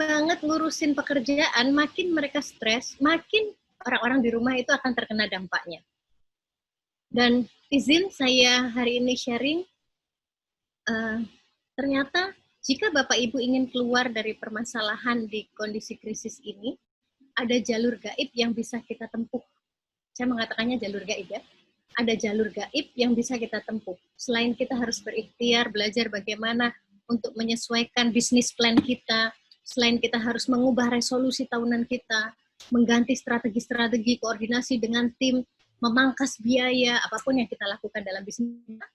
banget ngurusin pekerjaan, makin mereka stres, makin orang-orang di rumah itu akan terkena dampaknya. Dan izin saya hari ini sharing, ternyata jika Bapak Ibu ingin keluar dari permasalahan di kondisi krisis ini, ada jalur gaib yang bisa kita tempuh. Saya mengatakannya jalur gaib ya. Ada jalur gaib yang bisa kita tempuh. Selain kita harus berikhtiar, belajar bagaimana untuk menyesuaikan bisnis plan kita, selain kita harus mengubah resolusi tahunan kita, mengganti strategi-strategi, koordinasi dengan tim, memangkas biaya, apapun yang kita lakukan dalam bisnis kita,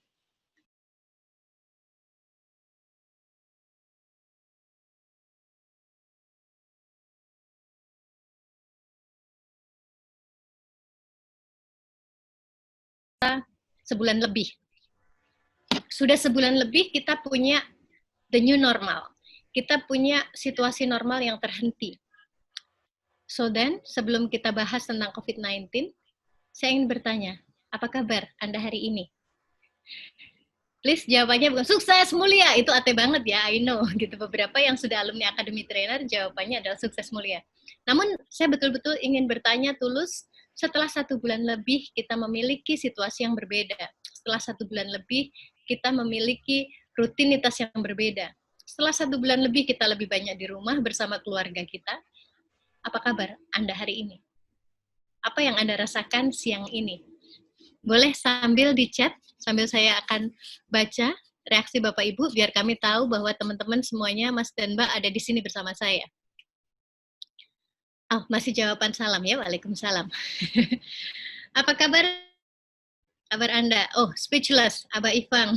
sebulan lebih. Sudah sebulan lebih kita punya the new normal. Kita punya situasi normal yang terhenti. So then, sebelum kita bahas tentang COVID-19, saya ingin bertanya, apa kabar Anda hari ini? Please jawabannya bukan sukses mulia, itu ate banget ya, I know. Gitu, beberapa yang sudah alumni Academy Trainer jawabannya adalah sukses mulia. Namun saya betul-betul ingin bertanya tulus, setelah 1 bulan lebih kita memiliki situasi yang berbeda. Setelah 1 bulan lebih kita memiliki rutinitas yang berbeda. Setelah 1 bulan lebih kita lebih banyak di rumah bersama keluarga kita. Apa kabar Anda hari ini? Apa yang Anda rasakan siang ini? Boleh sambil di chat, sambil saya akan baca reaksi Bapak Ibu, biar kami tahu bahwa teman-teman semuanya, Mas dan Mbak, ada di sini bersama saya. Oh, masih jawaban salam ya, waalaikumsalam. Apa kabar Anda? Oh, speechless, Abah Ifang.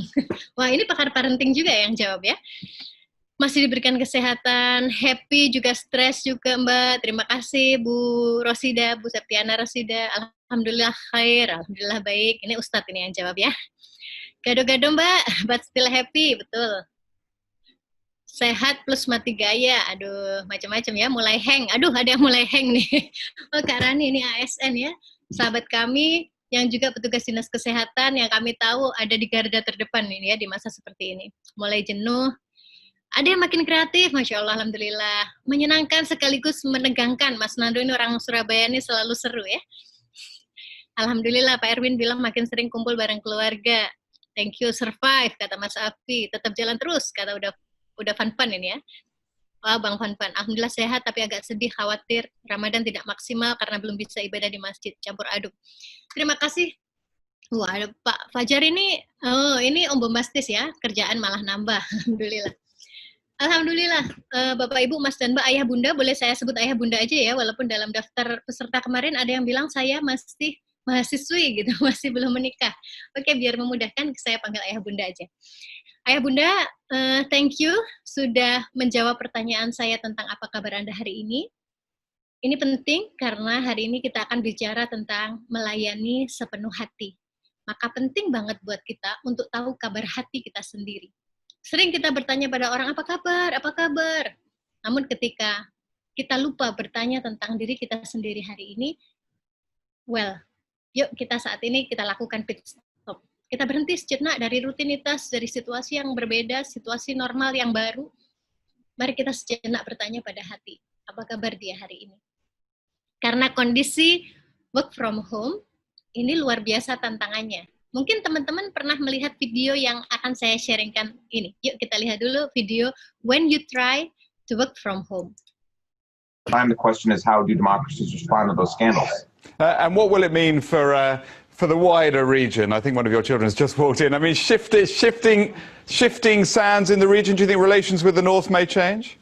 Wah, ini pakar parenting juga yang jawab ya. Masih diberikan kesehatan, happy juga, stres juga Mbak. Terima kasih Bu Rosida, Bu Septiana Rosida. Alhamdulillah khair, alhamdulillah baik. Ini Ustadz ini yang jawab ya. Gado-gado Mbak, but still happy, betul. Sehat plus mati gaya, aduh macam-macam ya, mulai hang. Aduh ada yang mulai hang nih. Oh Kak Rani ini ASN ya, sahabat kami yang juga petugas dinas kesehatan yang kami tahu ada di garda terdepan ini ya di masa seperti ini. Mulai jenuh. Ada yang makin kreatif, Masya Allah, Alhamdulillah. Menyenangkan sekaligus menegangkan. Mas Nando ini orang Surabaya ini selalu seru ya. Alhamdulillah, Pak Erwin bilang makin sering kumpul bareng keluarga. Thank you, survive, kata Mas Afi. Tetap jalan terus, kata udah fun-fun ini ya. Wah, Bang Fun-Fun. Alhamdulillah sehat, tapi agak sedih, khawatir. Ramadan tidak maksimal karena belum bisa ibadah di masjid. Campur aduk. Terima kasih. Wah, ada Pak Fajar ini, oh ini Om Bombastis ya. Kerjaan malah nambah. Alhamdulillah. Alhamdulillah, Bapak Ibu, Mas dan Mbak, Ayah Bunda, boleh saya sebut Ayah Bunda aja ya, walaupun dalam daftar peserta kemarin ada yang bilang saya masih mahasiswi gitu, masih belum menikah. Oke, biar memudahkan saya panggil Ayah Bunda aja. Ayah Bunda, thank you sudah menjawab pertanyaan saya tentang apa kabar Anda hari ini. Ini penting karena hari ini kita akan bicara tentang melayani sepenuh hati. Maka penting banget buat kita untuk tahu kabar hati kita sendiri. Sering kita bertanya pada orang, apa kabar, apa kabar? Namun ketika kita lupa bertanya tentang diri kita sendiri hari ini, well, yuk kita saat ini kita lakukan pit stop. Kita berhenti sejenak dari rutinitas, dari situasi yang berbeda, situasi normal yang baru. Mari kita sejenak bertanya pada hati, apa kabar dia hari ini? Karena kondisi work from home, ini luar biasa tantangannya. Mungkin teman-teman pernah melihat video yang akan saya sharingkan ini. Yuk kita lihat dulu video When You Try to Work From Home. The question is, how do democracies respond to those scandals? And what will it mean for the wider region? I think one of your children has just walked in. I mean, shifting sands in the region. Do you think relations with the North may change?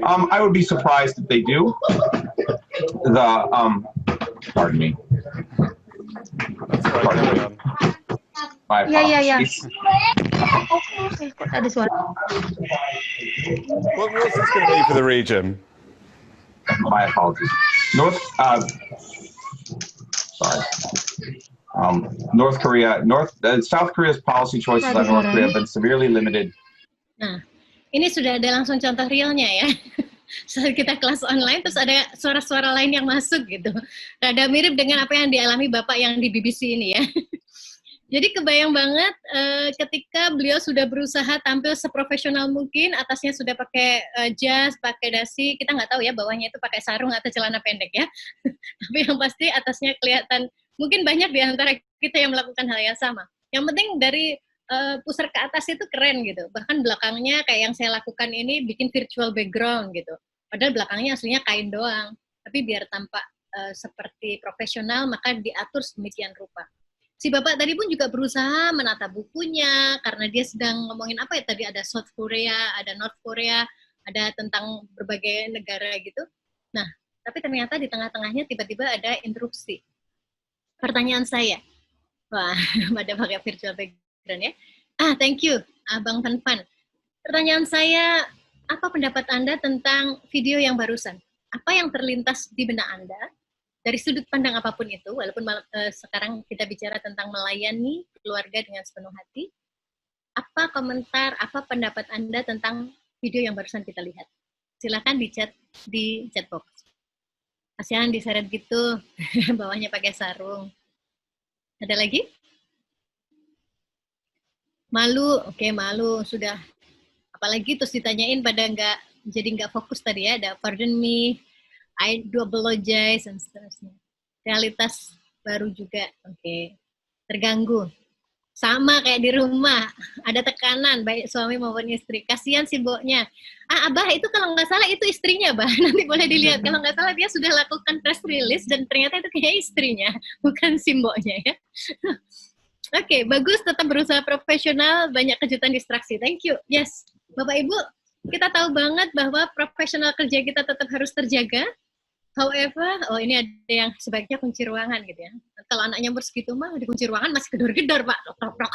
I would be surprised if they do. Pardon me. That's right. My apologies. What's this going to mean for the region? My apologies. South Korea's policy choices on North Korea have been severely limited. Nah, ini sudah ada langsung contoh realnya ya. Saat kita kelas online, terus ada suara-suara lain yang masuk gitu. Rada mirip dengan apa yang dialami Bapak yang di BBC ini ya. Jadi kebayang banget ketika beliau sudah berusaha tampil seprofesional mungkin, atasnya sudah pakai jas, pakai dasi, kita nggak tahu ya bawahnya itu pakai sarung atau celana pendek ya. Tapi yang pasti atasnya kelihatan, mungkin banyak di antara kita yang melakukan hal yang sama. Yang penting dari pusar ke atas itu keren gitu. Bahkan belakangnya kayak yang saya lakukan ini bikin virtual background gitu. Padahal belakangnya aslinya kain doang. Tapi biar tampak seperti profesional maka diatur sedemikian rupa. Si bapak tadi pun juga berusaha menata bukunya karena dia sedang ngomongin apa ya tadi, ada South Korea, ada North Korea, ada tentang berbagai negara gitu. Nah, tapi ternyata di tengah-tengahnya tiba-tiba ada interupsi. Pertanyaan saya, wah, pada pakai virtual background ya. Thank you, Abang Fan. Pertanyaan saya, apa pendapat Anda tentang video yang barusan? Apa yang terlintas di benak Anda? Dari sudut pandang apapun itu, walaupun sekarang kita bicara tentang melayani keluarga dengan sepenuh hati, apa komentar, apa pendapat Anda tentang video yang barusan kita lihat? Silakan di chat box. Kasihan diseret gitu, bawahnya pakai sarung. Ada lagi? Malu, oke malu, sudah. Apalagi terus ditanyain pada nggak fokus tadi ya, ada pardon me, I do apologize, dan seterusnya. Realitas baru juga, oke. Terganggu. Sama kayak di rumah, ada tekanan, baik suami maupun istri. Kasihan si mboknya. Abah, itu kalau nggak salah itu istrinya, Bah. Nanti boleh dilihat. Kalau nggak salah dia sudah lakukan press release, dan ternyata itu kayak istrinya, bukan si mboknya ya. Oke, bagus, tetap berusaha profesional, banyak kejutan distraksi. Thank you. Yes, Bapak Ibu, kita tahu banget bahwa profesional kerja kita tetap harus terjaga. However, ini ada yang sebaiknya kunci ruangan gitu ya. Kalau anaknya nyamper segitu mah, di kunci ruangan masih gedor-gedor, Pak. Prok-prok.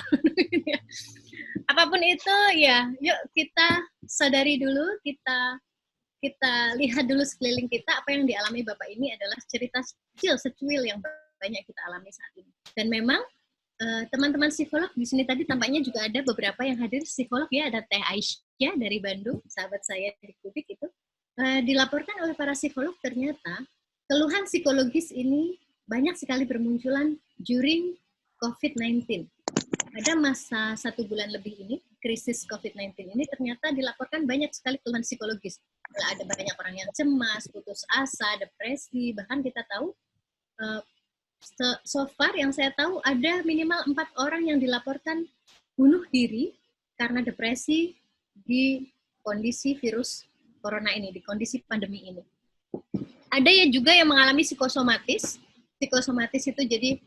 Apapun itu, ya, yuk kita sadari dulu, kita lihat dulu sekeliling kita, apa yang dialami Bapak ini adalah cerita secuil yang banyak kita alami saat ini. Dan memang, teman-teman psikolog di sini tadi tampaknya juga ada beberapa yang hadir psikolog ya, ada Teh Aisyah dari Bandung, sahabat saya di Kubik itu. Dilaporkan oleh para psikolog ternyata keluhan psikologis ini banyak sekali bermunculan during COVID-19. Pada masa 1 bulan lebih ini, krisis COVID-19 ini ternyata dilaporkan banyak sekali keluhan psikologis. Ada banyak orang yang cemas, putus asa, depresi, bahkan kita tahu so far yang saya tahu ada minimal 4 orang yang dilaporkan bunuh diri karena depresi di kondisi virus corona ini, di kondisi pandemi ini. Ada ya juga yang mengalami psikosomatis. Psikosomatis itu jadi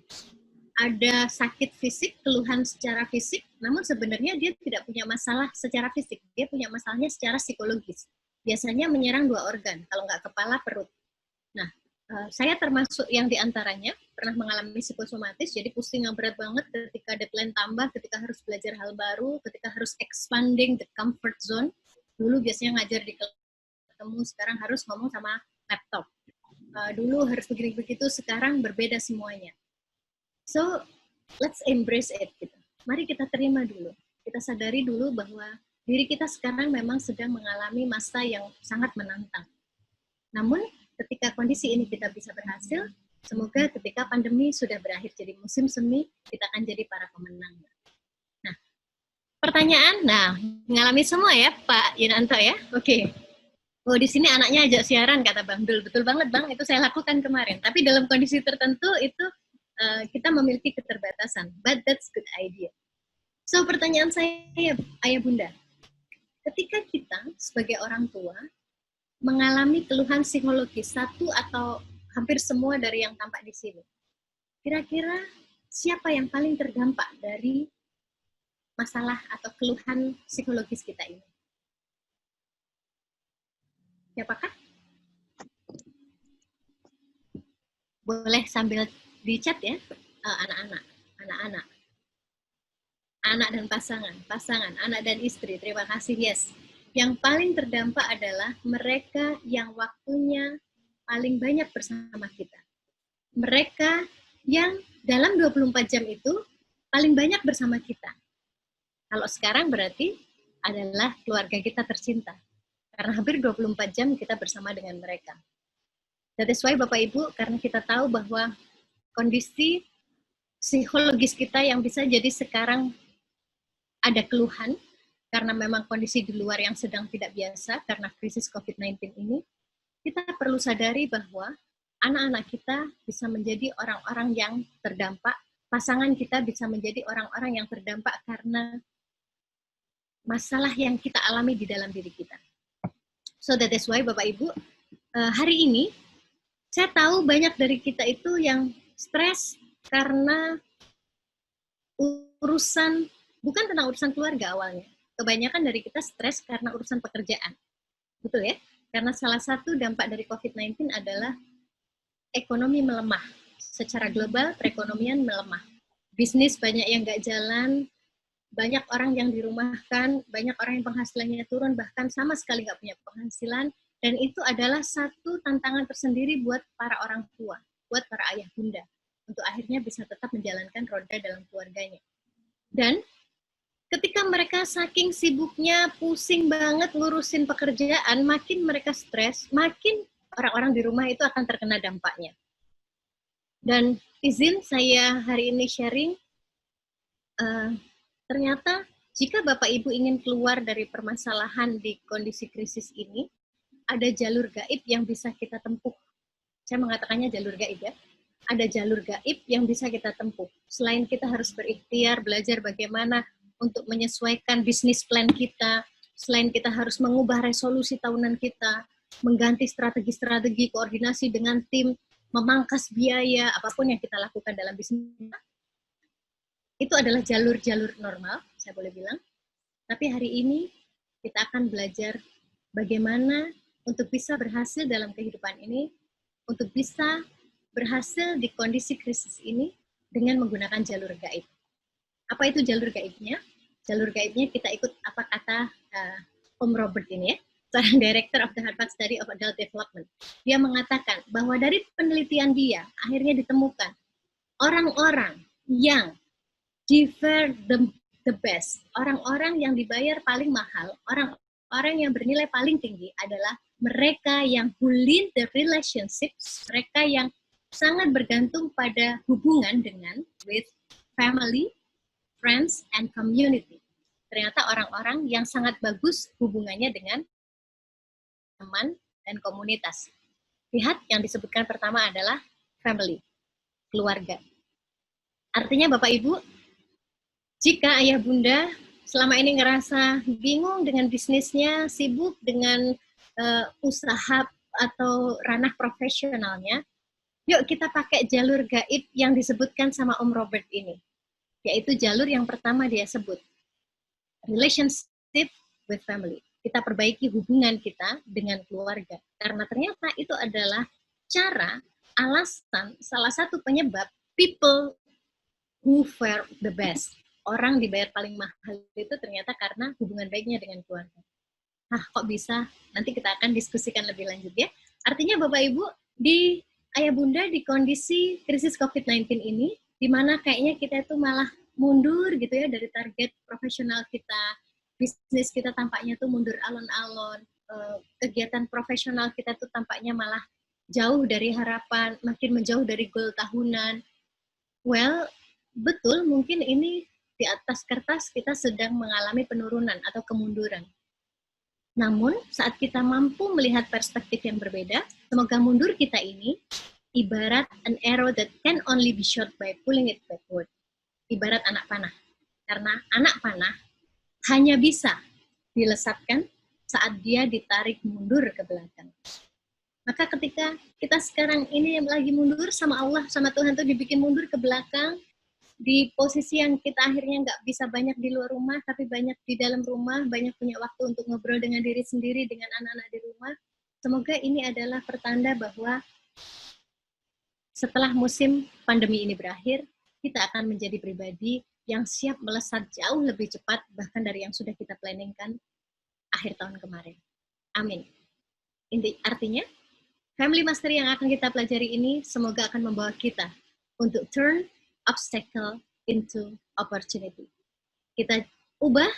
ada sakit fisik, keluhan secara fisik, namun sebenarnya dia tidak punya masalah secara fisik, dia punya masalahnya secara psikologis. Biasanya menyerang 2 organ, kalau nggak kepala, perut. Nah, saya termasuk yang diantaranya pernah mengalami psikosomatis, jadi pusing yang berat banget ketika deadline tambah, ketika harus belajar hal baru, ketika harus expanding the comfort zone. Dulu biasanya ngajar di ketemu, sekarang harus ngomong sama laptop. Dulu harus begini-begitu, sekarang berbeda semuanya. So, let's embrace it. Gitu. Mari kita terima dulu. Kita sadari dulu bahwa diri kita sekarang memang sedang mengalami masa yang sangat menantang. Namun, ketika kondisi ini kita bisa berhasil, semoga ketika pandemi sudah berakhir jadi musim semi, kita akan jadi para pemenang. Nah, pertanyaan, mengalami semua ya Pak Yunanto ya? Oke. Oh, di sini anaknya ajak siaran, kata Bang Dul. Betul banget Bang, itu saya lakukan kemarin. Tapi dalam kondisi tertentu itu kita memiliki keterbatasan. But that's good idea. So, pertanyaan saya, Ayah Bunda. Ketika kita sebagai orang tua mengalami keluhan psikologis, satu atau hampir semua dari yang tampak di sini, kira-kira siapa yang paling terdampak dari masalah atau keluhan psikologis kita ini? Siapakah? Boleh sambil di chat ya, anak-anak, anak dan pasangan, anak dan istri. Terima kasih, yes. Yang paling terdampak adalah mereka yang waktunya paling banyak bersama kita. Mereka yang dalam 24 jam itu paling banyak bersama kita. Kalau sekarang berarti adalah keluarga kita tercinta. Karena hampir 24 jam kita bersama dengan mereka. That is why Bapak Ibu, karena kita tahu bahwa kondisi psikologis kita yang bisa jadi sekarang ada keluhan karena memang kondisi di luar yang sedang tidak biasa karena krisis COVID-19 ini. Kita perlu sadari bahwa anak-anak kita bisa menjadi orang-orang yang terdampak, pasangan kita bisa menjadi orang-orang yang terdampak karena masalah yang kita alami di dalam diri kita. So that is why Bapak Ibu, hari ini saya tahu banyak dari kita itu yang stres karena urusan, bukan tentang urusan keluarga awalnya. Kebanyakan dari kita stres karena urusan pekerjaan. Betul ya? Karena salah satu dampak dari COVID-19 adalah ekonomi melemah. Secara global, perekonomian melemah. Bisnis banyak yang nggak jalan, banyak orang yang dirumahkan, banyak orang yang penghasilannya turun, bahkan sama sekali nggak punya penghasilan, dan itu adalah satu tantangan tersendiri buat para orang tua, buat para ayah bunda, untuk akhirnya bisa tetap menjalankan roda dalam keluarganya. Dan ketika mereka saking sibuknya, pusing banget ngurusin pekerjaan, makin mereka stres, makin orang-orang di rumah itu akan terkena dampaknya. Dan izin saya hari ini sharing, ternyata jika Bapak Ibu ingin keluar dari permasalahan di kondisi krisis ini, ada jalur gaib yang bisa kita tempuh. Saya mengatakannya jalur gaib ya. Ada jalur gaib yang bisa kita tempuh. Selain kita harus berikhtiar, belajar bagaimana untuk menyesuaikan bisnis plan kita, selain kita harus mengubah resolusi tahunan kita, mengganti strategi-strategi, koordinasi dengan tim, memangkas biaya, apapun yang kita lakukan dalam bisnis, itu adalah jalur-jalur normal, saya boleh bilang. Tapi hari ini kita akan belajar bagaimana untuk bisa berhasil dalam kehidupan ini, untuk bisa berhasil di kondisi krisis ini dengan menggunakan jalur gaib. Apa itu jalur gaibnya? Jalur gaibnya kita ikut apa kata Om Robert ini ya, seorang Director of the Harvard Study of Adult Development. Dia mengatakan bahwa dari penelitian dia, akhirnya ditemukan orang-orang yang deserve the best, orang-orang yang dibayar paling mahal, orang-orang yang bernilai paling tinggi adalah mereka yang who lead the relationships, mereka yang sangat bergantung pada hubungan dengan with family, friends, and community. Ternyata orang-orang yang sangat bagus hubungannya dengan teman dan komunitas. Lihat yang disebutkan pertama adalah family, keluarga. Artinya Bapak Ibu, jika ayah bunda selama ini ngerasa bingung dengan bisnisnya, sibuk dengan usaha atau ranah profesionalnya, yuk kita pakai jalur gaib yang disebutkan sama Om Robert ini. Yaitu jalur yang pertama dia sebut, relationship with family. Kita perbaiki hubungan kita dengan keluarga. Karena ternyata itu adalah cara, alasan, salah satu penyebab people who fare the best. Orang dibayar paling mahal itu ternyata karena hubungan baiknya dengan keluarga. Kok bisa? Nanti kita akan diskusikan lebih lanjut ya. Artinya Bapak Ibu, di ayah bunda di kondisi krisis COVID-19 ini, di mana kayaknya kita itu malah mundur gitu ya dari target profesional kita, bisnis kita tampaknya tuh mundur alon-alon, kegiatan profesional kita tuh tampaknya malah jauh dari harapan, makin menjauh dari goal tahunan. Well, betul, mungkin ini di atas kertas kita sedang mengalami penurunan atau kemunduran. Namun, saat kita mampu melihat perspektif yang berbeda, semoga mundur kita ini ibarat an arrow that can only be shot by pulling it backward. Ibarat anak panah. Karena anak panah hanya bisa dilesatkan saat dia ditarik mundur ke belakang. Maka ketika kita sekarang ini lagi mundur sama Allah, sama Tuhan tuh dibikin mundur ke belakang, di posisi yang kita akhirnya nggak bisa banyak di luar rumah, tapi banyak di dalam rumah, banyak punya waktu untuk ngobrol dengan diri sendiri, dengan anak-anak di rumah. Semoga ini adalah pertanda bahwa setelah musim pandemi ini berakhir, kita akan menjadi pribadi yang siap melesat jauh lebih cepat, bahkan dari yang sudah kita planningkan akhir tahun kemarin. Amin. Artinya, Family Mastery yang akan kita pelajari ini semoga akan membawa kita untuk turn obstacle into opportunity. Kita ubah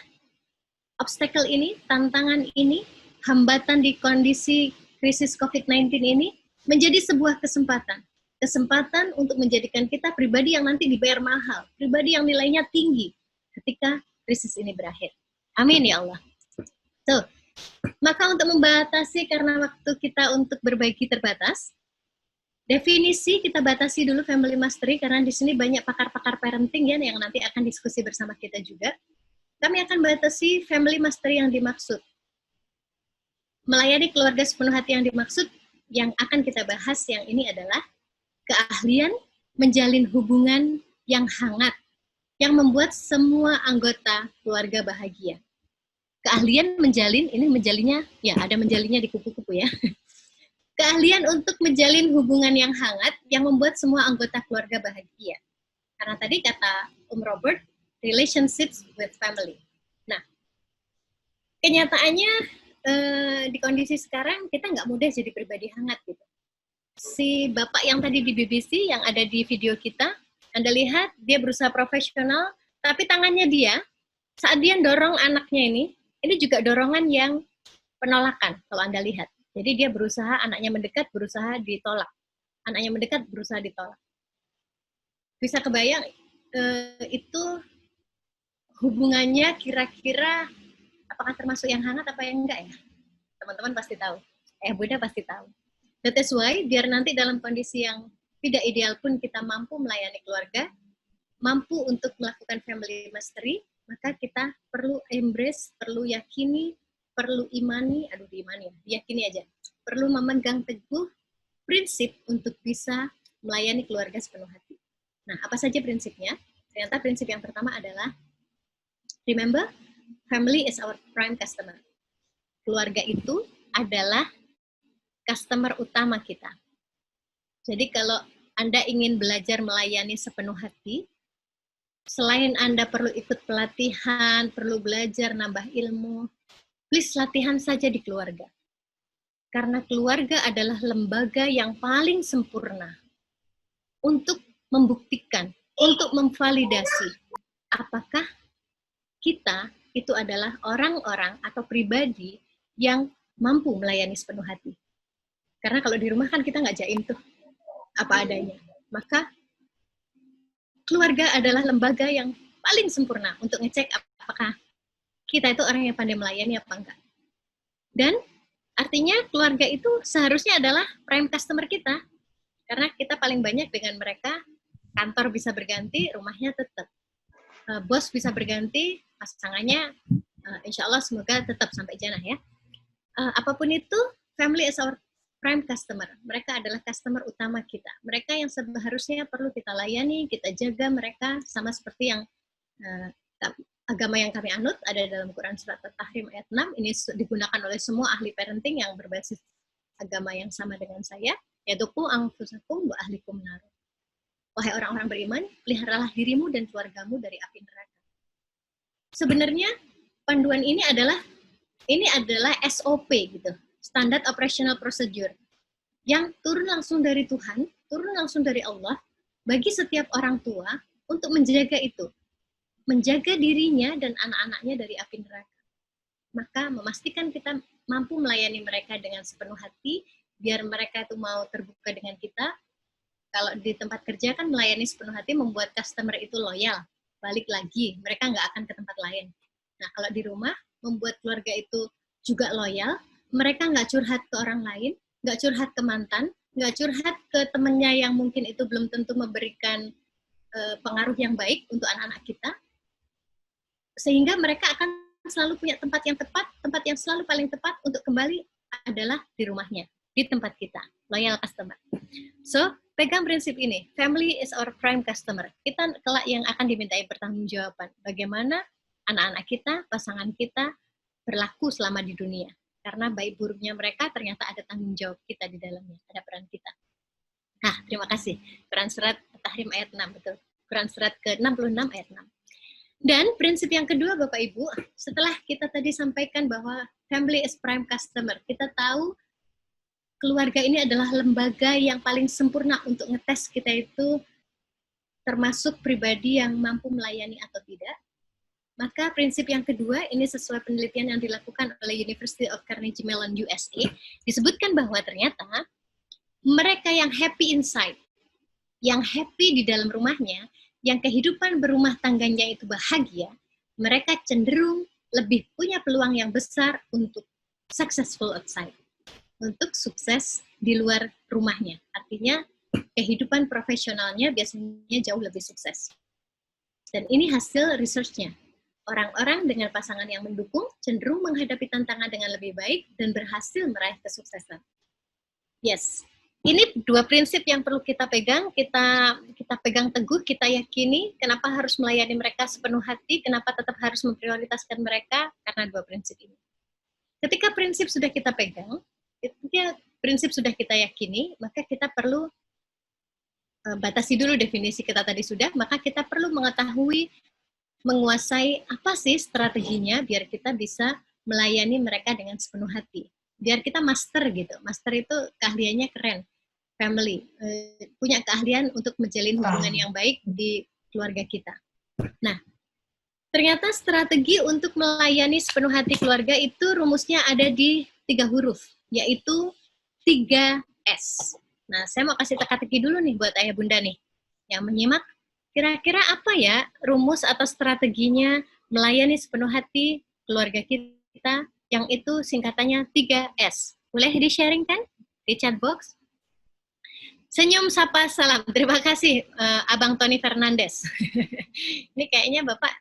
obstacle ini, tantangan ini, hambatan di kondisi krisis COVID-19 ini menjadi sebuah kesempatan. kesempatan untuk menjadikan kita pribadi yang nanti dibayar mahal, pribadi yang nilainya tinggi ketika krisis ini berakhir. Amin ya Allah. So, maka untuk membatasi karena waktu kita untuk berbagi terbatas, definisi kita batasi dulu family mastery karena di sini banyak pakar-pakar parenting ya yang nanti akan diskusi bersama kita juga. Kami akan batasi family mastery yang dimaksud. Melayani keluarga sepenuh hati yang dimaksud, yang akan kita bahas yang ini adalah keahlian menjalin hubungan yang hangat, yang membuat semua anggota keluarga bahagia. Keahlian menjalin, ini menjalinnya, ya ada menjalinnya di kupu-kupu ya. Keahlian untuk menjalin hubungan yang hangat, yang membuat semua anggota keluarga bahagia. Karena tadi kata Robert, relationships with family. Nah, kenyataannya di kondisi sekarang kita nggak mudah jadi pribadi hangat gitu. Si bapak yang tadi di BBC yang ada di video kita, Anda lihat dia berusaha profesional, tapi tangannya dia saat dia dorong anaknya ini juga dorongan yang penolakan kalau Anda lihat. Jadi dia berusaha, anaknya mendekat, berusaha ditolak. Anaknya mendekat, berusaha ditolak. Bisa kebayang itu hubungannya kira-kira apakah termasuk yang hangat apa yang enggak ya? Teman-teman pasti tahu. Bunda pasti tahu. That is why, biar nanti dalam kondisi yang tidak ideal pun kita mampu melayani keluarga, mampu untuk melakukan family mastery, maka kita perlu embrace, perlu yakini, perlu imani, yakini aja. Perlu memegang teguh prinsip untuk bisa melayani keluarga sepenuh hati. Nah, apa saja prinsipnya? Ternyata prinsip yang pertama adalah, remember, family is our prime customer. Keluarga itu adalah customer utama kita. Jadi kalau Anda ingin belajar melayani sepenuh hati, selain Anda perlu ikut pelatihan, perlu belajar nambah ilmu, please latihan saja di keluarga. Karena keluarga adalah lembaga yang paling sempurna untuk membuktikan, untuk memvalidasi apakah kita itu adalah orang-orang atau pribadi yang mampu melayani sepenuh hati. Karena kalau di rumah kan kita nggak jaim tuh apa adanya. Maka keluarga adalah lembaga yang paling sempurna untuk ngecek apakah kita itu orang yang pandai melayani apa enggak. Dan artinya keluarga itu seharusnya adalah prime customer kita. Karena kita paling banyak dengan mereka, kantor bisa berganti, rumahnya tetap. Bos bisa berganti, pasangannya insya Allah semoga tetap sampai jannah ya. Apapun itu, family is our prime customer. Mereka adalah customer utama kita. Mereka yang seharusnya perlu kita layani, kita jaga mereka, sama seperti yang agama yang kami anut, ada dalam Quran Surat At-Tahrim ayat 6, ini digunakan oleh semua ahli parenting yang berbasis agama yang sama dengan saya, yaitu qu anfusakum wa ahlikum nar. Wahai orang-orang beriman, peliharalah dirimu dan keluargamu dari api neraka. Sebenarnya panduan ini adalah SOP gitu, Standard Operational Procedure, yang turun langsung dari Tuhan, turun langsung dari Allah, bagi setiap orang tua untuk menjaga itu, menjaga dirinya dan anak-anaknya dari api neraka. Maka memastikan kita mampu melayani mereka dengan sepenuh hati, biar mereka itu mau terbuka dengan kita. Kalau di tempat kerja kan melayani sepenuh hati membuat customer itu loyal, balik lagi, mereka nggak akan ke tempat lain. Nah, kalau di rumah, membuat keluarga itu juga loyal, mereka nggak curhat ke orang lain, nggak curhat ke mantan, nggak curhat ke temennya yang mungkin itu belum tentu memberikan pengaruh yang baik untuk anak-anak kita, sehingga mereka akan selalu punya tempat yang tepat, tempat yang selalu paling tepat untuk kembali adalah di rumahnya, di tempat kita, loyal customer. So, pegang prinsip ini, family is our prime customer. Kita kelak yang akan dimintai pertanggungjawaban. Bagaimana anak-anak kita, pasangan kita berlaku selama di dunia. Karena baik buruknya mereka ternyata ada tanggung jawab kita di dalamnya, ada peran kita. Nah, terima kasih. Quran Surat At-Tahrim ayat 6, betul. Quran Surat ke-66 ayat 6. Dan prinsip yang kedua, Bapak Ibu, setelah kita tadi sampaikan bahwa family is prime customer, kita tahu keluarga ini adalah lembaga yang paling sempurna untuk ngetes kita itu termasuk pribadi yang mampu melayani atau tidak. Maka prinsip yang kedua, ini sesuai penelitian yang dilakukan oleh University of Carnegie Mellon USA, disebutkan bahwa ternyata mereka yang happy inside, yang happy di dalam rumahnya, yang kehidupan berumah tangganya itu bahagia, mereka cenderung lebih punya peluang yang besar untuk successful outside, untuk sukses di luar rumahnya. Artinya kehidupan profesionalnya biasanya jauh lebih sukses. Dan ini hasil research-nya. Orang-orang dengan pasangan yang mendukung cenderung menghadapi tantangan dengan lebih baik dan berhasil meraih kesuksesan. Yes, ini dua prinsip yang perlu kita pegang, kita pegang teguh, kita yakini. Kenapa harus melayani mereka sepenuh hati, kenapa tetap harus memprioritaskan mereka, karena dua prinsip ini. Ketika prinsip sudah kita pegang, ketika prinsip sudah kita yakini, maka kita perlu batasi dulu definisi kita tadi sudah, maka kita perlu mengetahui, menguasai apa sih strateginya biar kita bisa melayani mereka dengan sepenuh hati. Biar kita master gitu. Master itu keahliannya keren. Family. Punya keahlian untuk menjalin hubungan yang baik di keluarga kita. Nah, ternyata strategi untuk melayani sepenuh hati keluarga itu rumusnya ada di 3 huruf, yaitu 3S. Nah, saya mau kasih teka-teki dulu nih buat ayah bunda nih yang menyimak. Kira-kira apa ya rumus atau strateginya melayani sepenuh hati keluarga kita yang itu singkatannya 3S. Boleh di-sharing kan di chat box? Senyum, sapa, salam. Terima kasih Abang Tony Fernandes. Ini kayaknya Bapak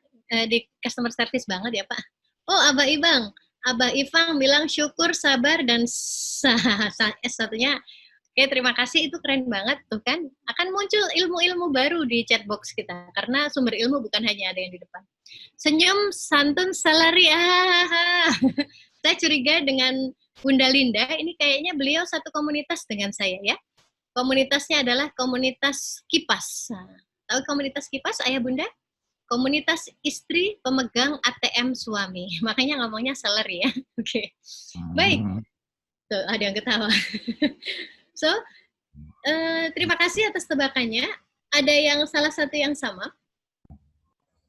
di customer service banget ya Pak. Oh, Abah Ibang. Abah Ivang bilang syukur, sabar, dan S1-nya. Oke, terima kasih, itu keren banget tuh kan. Akan muncul ilmu-ilmu baru di chatbox kita karena sumber ilmu bukan hanya ada yang di depan. Senyum, santun, salary. Saya curiga dengan Bunda Linda, ini kayaknya beliau satu komunitas dengan saya ya. Komunitasnya adalah komunitas kipas. Nah, tahu komunitas kipas, Ayah Bunda? Komunitas istri pemegang ATM suami. Makanya ngomongnya salary ya. Oke. Baik. Tuh, ada yang ketawa. So, terima kasih atas tebakannya. Ada yang salah satu yang sama.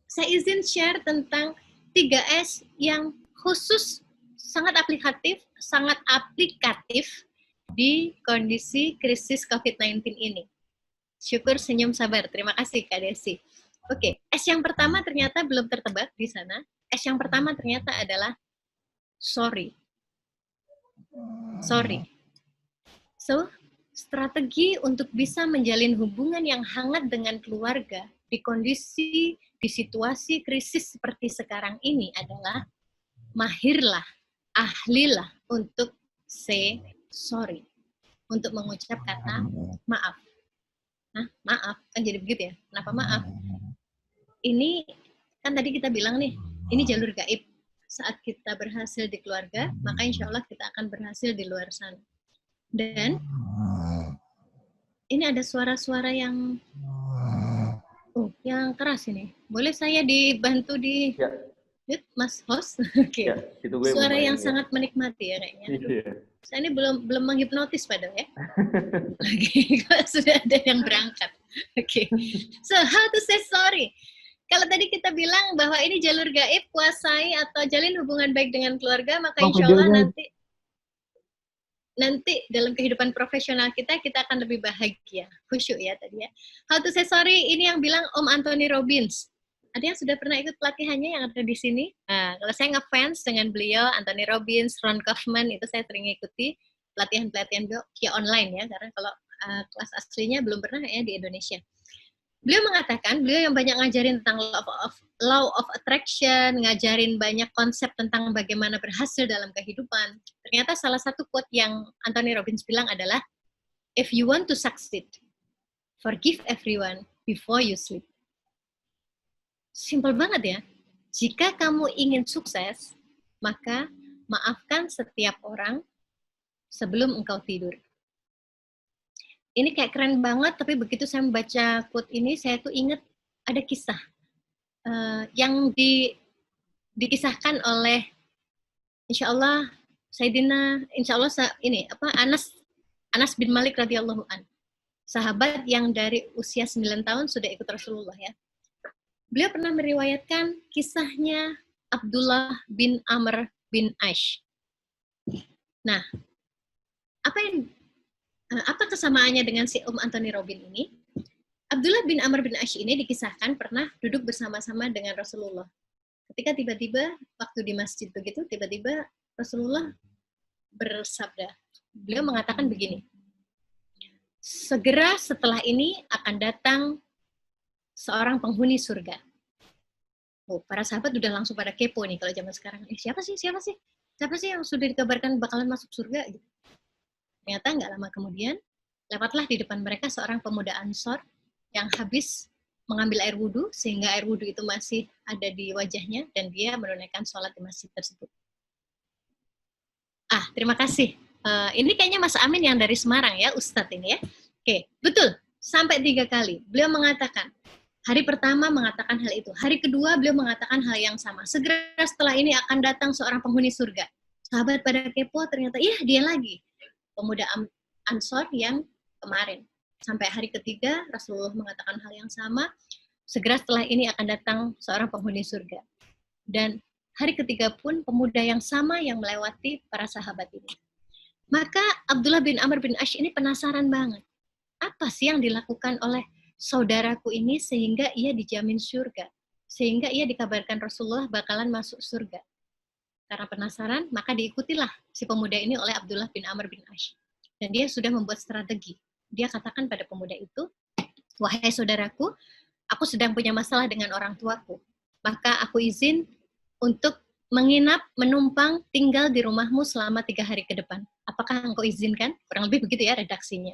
Saya izin share tentang 3S yang khusus, sangat aplikatif di kondisi krisis COVID-19 ini. Syukur, senyum, sabar. Terima kasih Kak Desi. Oke, S yang pertama ternyata belum tertebak di sana. S yang pertama ternyata adalah sorry. Sorry. So, strategi untuk bisa menjalin hubungan yang hangat dengan keluarga di kondisi, di situasi krisis seperti sekarang ini adalah mahirlah, ahlilah untuk say sorry. Untuk mengucap kata maaf. Nah, maaf, kan jadi begitu ya. Kenapa maaf? Ini, kan tadi kita bilang nih, ini jalur gaib. Saat kita berhasil di keluarga, maka insya Allah kita akan berhasil di luar sana. Dan ini ada suara-suara yang yang keras ini. Boleh saya dibantu di mute, Mas host? Oke. Ya, Suara yang sangat menikmati ya kayaknya. Saya ini belum menghipnotis padahal ya. Oke, sudah ada yang berangkat. Oke. So, how to say sorry? Kalau tadi kita bilang bahwa ini jalur gaib, kuasai atau jalin hubungan baik dengan keluarga, maka insya Allah nanti dalam kehidupan profesional kita akan lebih bahagia. Khusyuk ya tadi ya. How to say sorry, ini yang bilang Om Anthony Robbins. Ada yang sudah pernah ikut pelatihannya yang ada di sini? Nah, kalau saya ngefans dengan beliau, Anthony Robbins, Ron Kaufman, itu saya sering ikuti pelatihan-pelatihan via online ya, karena kalau kelas aslinya belum pernah ya di Indonesia. Beliau mengatakan, beliau yang banyak ngajarin tentang law of attraction, ngajarin banyak konsep tentang bagaimana berhasil dalam kehidupan. Ternyata salah satu quote yang Anthony Robbins bilang adalah, if you want to succeed, forgive everyone before you sleep. Simpel banget ya. Jika kamu ingin sukses, maka maafkan setiap orang sebelum engkau tidur. Ini kayak keren banget, tapi begitu saya membaca quote ini, saya tuh ingat ada kisah yang dikisahkan oleh insya Allah Anas bin Malik radhiyallahu an, sahabat yang dari usia 9 tahun sudah ikut Rasulullah ya. Beliau pernah meriwayatkan kisahnya Abdullah bin Amr bin Aish. Nah, apa kesamaannya dengan si Om Anthony Robbins ini? Abdullah bin Amr bin Ash ini dikisahkan pernah duduk bersama-sama dengan Rasulullah. Ketika tiba-tiba waktu di masjid begitu, tiba-tiba Rasulullah bersabda. Beliau mengatakan begini, segera setelah ini akan datang seorang penghuni surga. Oh, para sahabat udah langsung pada kepo nih kalau zaman sekarang. Siapa sih? Siapa sih? Siapa sih yang sudah dikabarkan bakalan masuk surga? Gitu. Ternyata nggak lama kemudian, lewatlah di depan mereka seorang pemuda Ansor yang habis mengambil air wudhu, sehingga air wudhu itu masih ada di wajahnya, dan dia menunaikan sholat di masjid tersebut. Terima kasih. Ini kayaknya Mas Amin yang dari Semarang ya, Ustadz ini ya. Oke, betul. Sampai 3 kali. Beliau mengatakan, hari pertama mengatakan hal itu. Hari kedua beliau mengatakan hal yang sama. Segera setelah ini akan datang seorang penghuni surga. Sahabat pada kepo, ternyata, iya dia lagi. Pemuda Ansor yang kemarin. Sampai hari ketiga, Rasulullah mengatakan hal yang sama. Segera setelah ini akan datang seorang penghuni surga. Dan hari ketiga pun pemuda yang sama yang melewati para sahabat ini. Maka Abdullah bin Amr bin Ash ini penasaran banget. Apa sih yang dilakukan oleh saudaraku ini sehingga ia dijamin surga? Sehingga ia dikabarkan Rasulullah bakalan masuk surga. Karena penasaran, maka diikutilah si pemuda ini oleh Abdullah bin Amr bin Ash. Dan dia sudah membuat strategi. Dia katakan pada pemuda itu, wahai saudaraku, aku sedang punya masalah dengan orang tuaku. Maka aku izin untuk menginap, menumpang, tinggal di rumahmu selama 3 hari ke depan. Apakah engkau izinkan? Kurang lebih begitu ya redaksinya.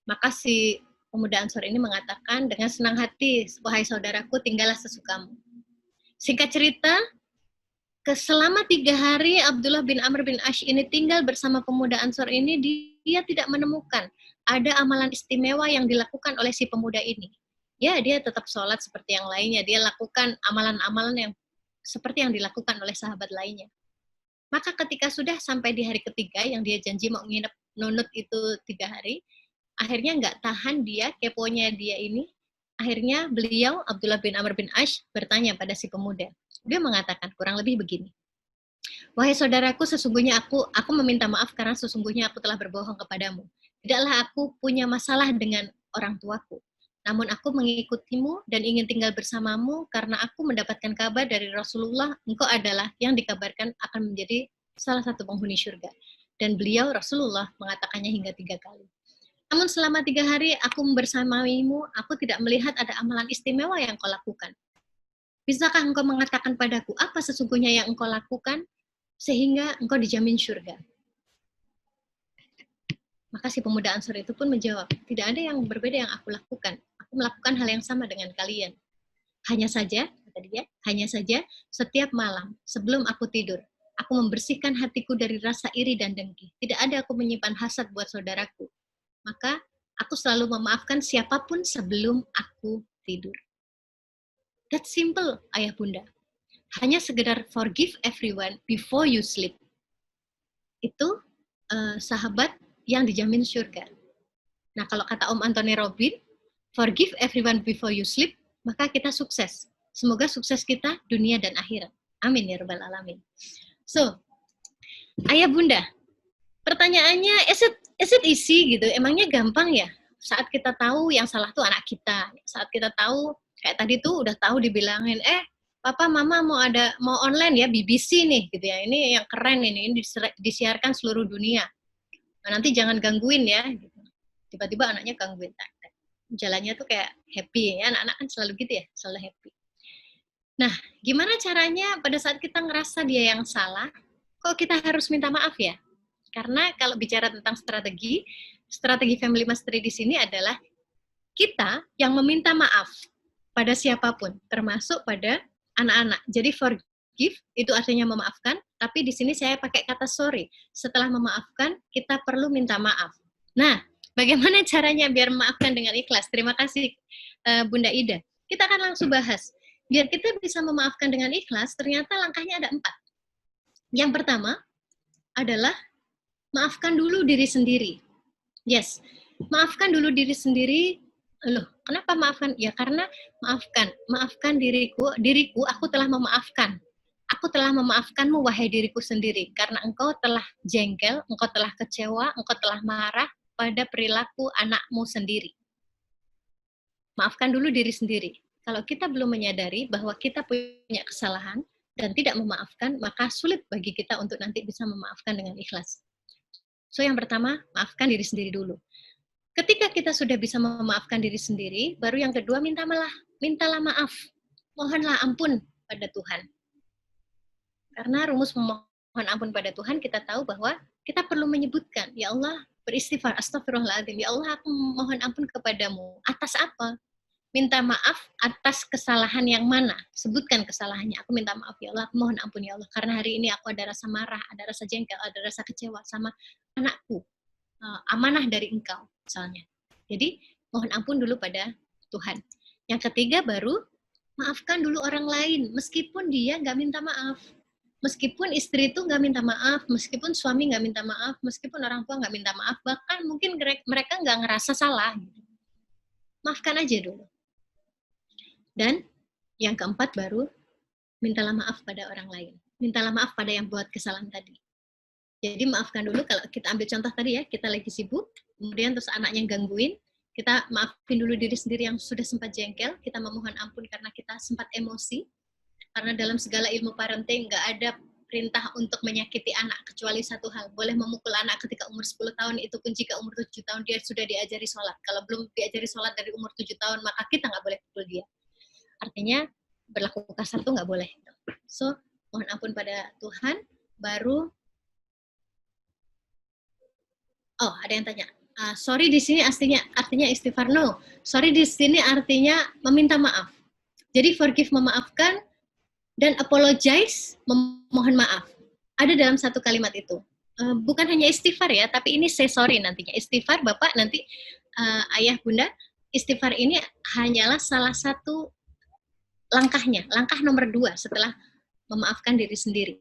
Maka si pemuda Ansor ini mengatakan dengan senang hati, wahai saudaraku, tinggallah sesukamu. Singkat cerita, selama 3 hari Abdullah bin Amr bin Ash ini tinggal bersama pemuda Ansor ini, dia tidak menemukan ada amalan istimewa yang dilakukan oleh si pemuda ini. Ya, dia tetap sholat seperti yang lainnya. Dia lakukan amalan-amalan yang seperti yang dilakukan oleh sahabat lainnya. Maka ketika sudah sampai di hari ketiga yang dia janji mau nginep nunut itu 3 hari, akhirnya nggak tahan dia, keponya dia ini, akhirnya beliau, Abdullah bin Amr bin Ash, bertanya pada si pemuda. Dia mengatakan kurang lebih begini, wahai saudaraku, sesungguhnya aku meminta maaf karena sesungguhnya aku telah berbohong kepadamu. Tidaklah aku punya masalah dengan orang tuaku. Namun aku mengikutimu dan ingin tinggal bersamamu karena aku mendapatkan kabar dari Rasulullah, engkau adalah yang dikabarkan akan menjadi salah satu penghuni surga. Dan beliau, Rasulullah, mengatakannya hingga 3 kali. Namun selama 3 hari aku bersamamu, aku tidak melihat ada amalan istimewa yang engkau lakukan. Bisakah engkau mengatakan padaku apa sesungguhnya yang engkau lakukan sehingga engkau dijamin surga? Maka si pemuda Ansor itu pun menjawab, tidak ada yang berbeda yang aku lakukan. Aku melakukan hal yang sama dengan kalian. Hanya saja, kata dia, hanya saja setiap malam sebelum aku tidur, aku membersihkan hatiku dari rasa iri dan dengki. Tidak ada aku menyimpan hasad buat saudaraku. Maka aku selalu memaafkan siapapun sebelum aku tidur. That's simple, ayah bunda. Hanya sekedar forgive everyone before you sleep. Itu sahabat yang dijamin surga. Nah, kalau kata Om Anthony Robbins, forgive everyone before you sleep, maka kita sukses. Semoga sukses kita dunia dan akhirat. Amin ya rabbal alamin. So, ayah bunda, pertanyaannya, is it easy gitu? Emangnya gampang ya? Saat kita tahu yang salah tuh anak kita. Saat kita tahu, kayak tadi tuh udah tahu dibilangin, papa mama mau online ya, BBC nih gitu ya. Ini yang keren ini disiarkan seluruh dunia. Nah, nanti jangan gangguin ya. Gitu. Tiba-tiba anaknya gangguin. Jalannya tuh kayak happy ya. Anak-anak kan selalu gitu ya, selalu happy. Nah, gimana caranya pada saat kita ngerasa dia yang salah, kok kita harus minta maaf ya? Karena kalau bicara tentang strategi family mastery di sini adalah kita yang meminta maaf pada siapapun, termasuk pada anak-anak. Jadi forgive itu artinya memaafkan, tapi di sini saya pakai kata sorry. Setelah memaafkan, kita perlu minta maaf. Nah, bagaimana caranya biar memaafkan dengan ikhlas? Terima kasih Bunda Ida. Kita akan langsung bahas. Biar kita bisa memaafkan dengan ikhlas, ternyata langkahnya ada 4. Yang pertama adalah maafkan dulu diri sendiri. Yes, maafkan dulu diri sendiri. Loh, kenapa maafkan? Ya karena maafkan diriku, aku telah memaafkan. Aku telah memaafkanmu, wahai diriku sendiri, karena engkau telah jengkel, engkau telah kecewa, engkau telah marah pada perilaku anakmu sendiri. maafkan dulu diri sendiri. Kalau kita belum menyadari bahwa kita punya kesalahan dan tidak memaafkan, maka sulit bagi kita untuk nanti bisa memaafkan dengan ikhlas. So yang pertama, maafkan diri sendiri dulu. Ketika kita sudah bisa memaafkan diri sendiri, baru yang kedua mintalah maaf. Mohonlah ampun pada Tuhan. Karena rumus memohon ampun pada Tuhan, kita tahu bahwa kita perlu menyebutkan, ya Allah, beristighfar, astagfirullahaladzim, ya Allah, aku mohon ampun kepadamu. Atas apa? Minta maaf atas kesalahan yang mana? Sebutkan kesalahannya. Aku minta maaf, ya Allah, aku mohon ampun, ya Allah. Karena hari ini aku ada rasa marah, ada rasa jengkel, ada rasa kecewa sama anakku. Amanah dari engkau, misalnya. Jadi, mohon ampun dulu pada Tuhan. Yang ketiga baru, maafkan dulu orang lain, meskipun dia nggak minta maaf. Meskipun istri itu nggak minta maaf, meskipun suami nggak minta maaf, meskipun orang tua nggak minta maaf, bahkan mungkin mereka nggak ngerasa salah. Maafkan aja dulu. Dan yang keempat baru, mintalah maaf pada orang lain. Mintalah maaf pada yang buat kesalahan tadi. Jadi maafkan dulu, kalau kita ambil contoh tadi ya, kita lagi sibuk, kemudian terus anaknya gangguin, kita maafin dulu diri sendiri yang sudah sempat jengkel, kita memohon ampun karena kita sempat emosi, karena dalam segala ilmu parenting nggak ada perintah untuk menyakiti anak, kecuali satu hal, boleh memukul anak ketika umur 10 tahun, itu pun jika umur 7 tahun dia sudah diajari sholat. Kalau belum diajari sholat dari umur 7 tahun, maka kita nggak boleh pukul dia. Artinya, berlaku kasar tuh nggak boleh. So, mohon ampun pada Tuhan, baru, oh ada yang tanya, sorry di sini artinya istighfar. No, sorry di sini artinya meminta maaf. Jadi forgive, memaafkan, dan apologize, memohon maaf. Ada dalam satu kalimat itu. Bukan hanya istighfar ya, tapi ini say sorry nantinya. Istighfar, Bapak nanti, Ayah, Bunda, istighfar ini hanyalah salah satu langkahnya, langkah nomor 2 setelah memaafkan diri sendiri.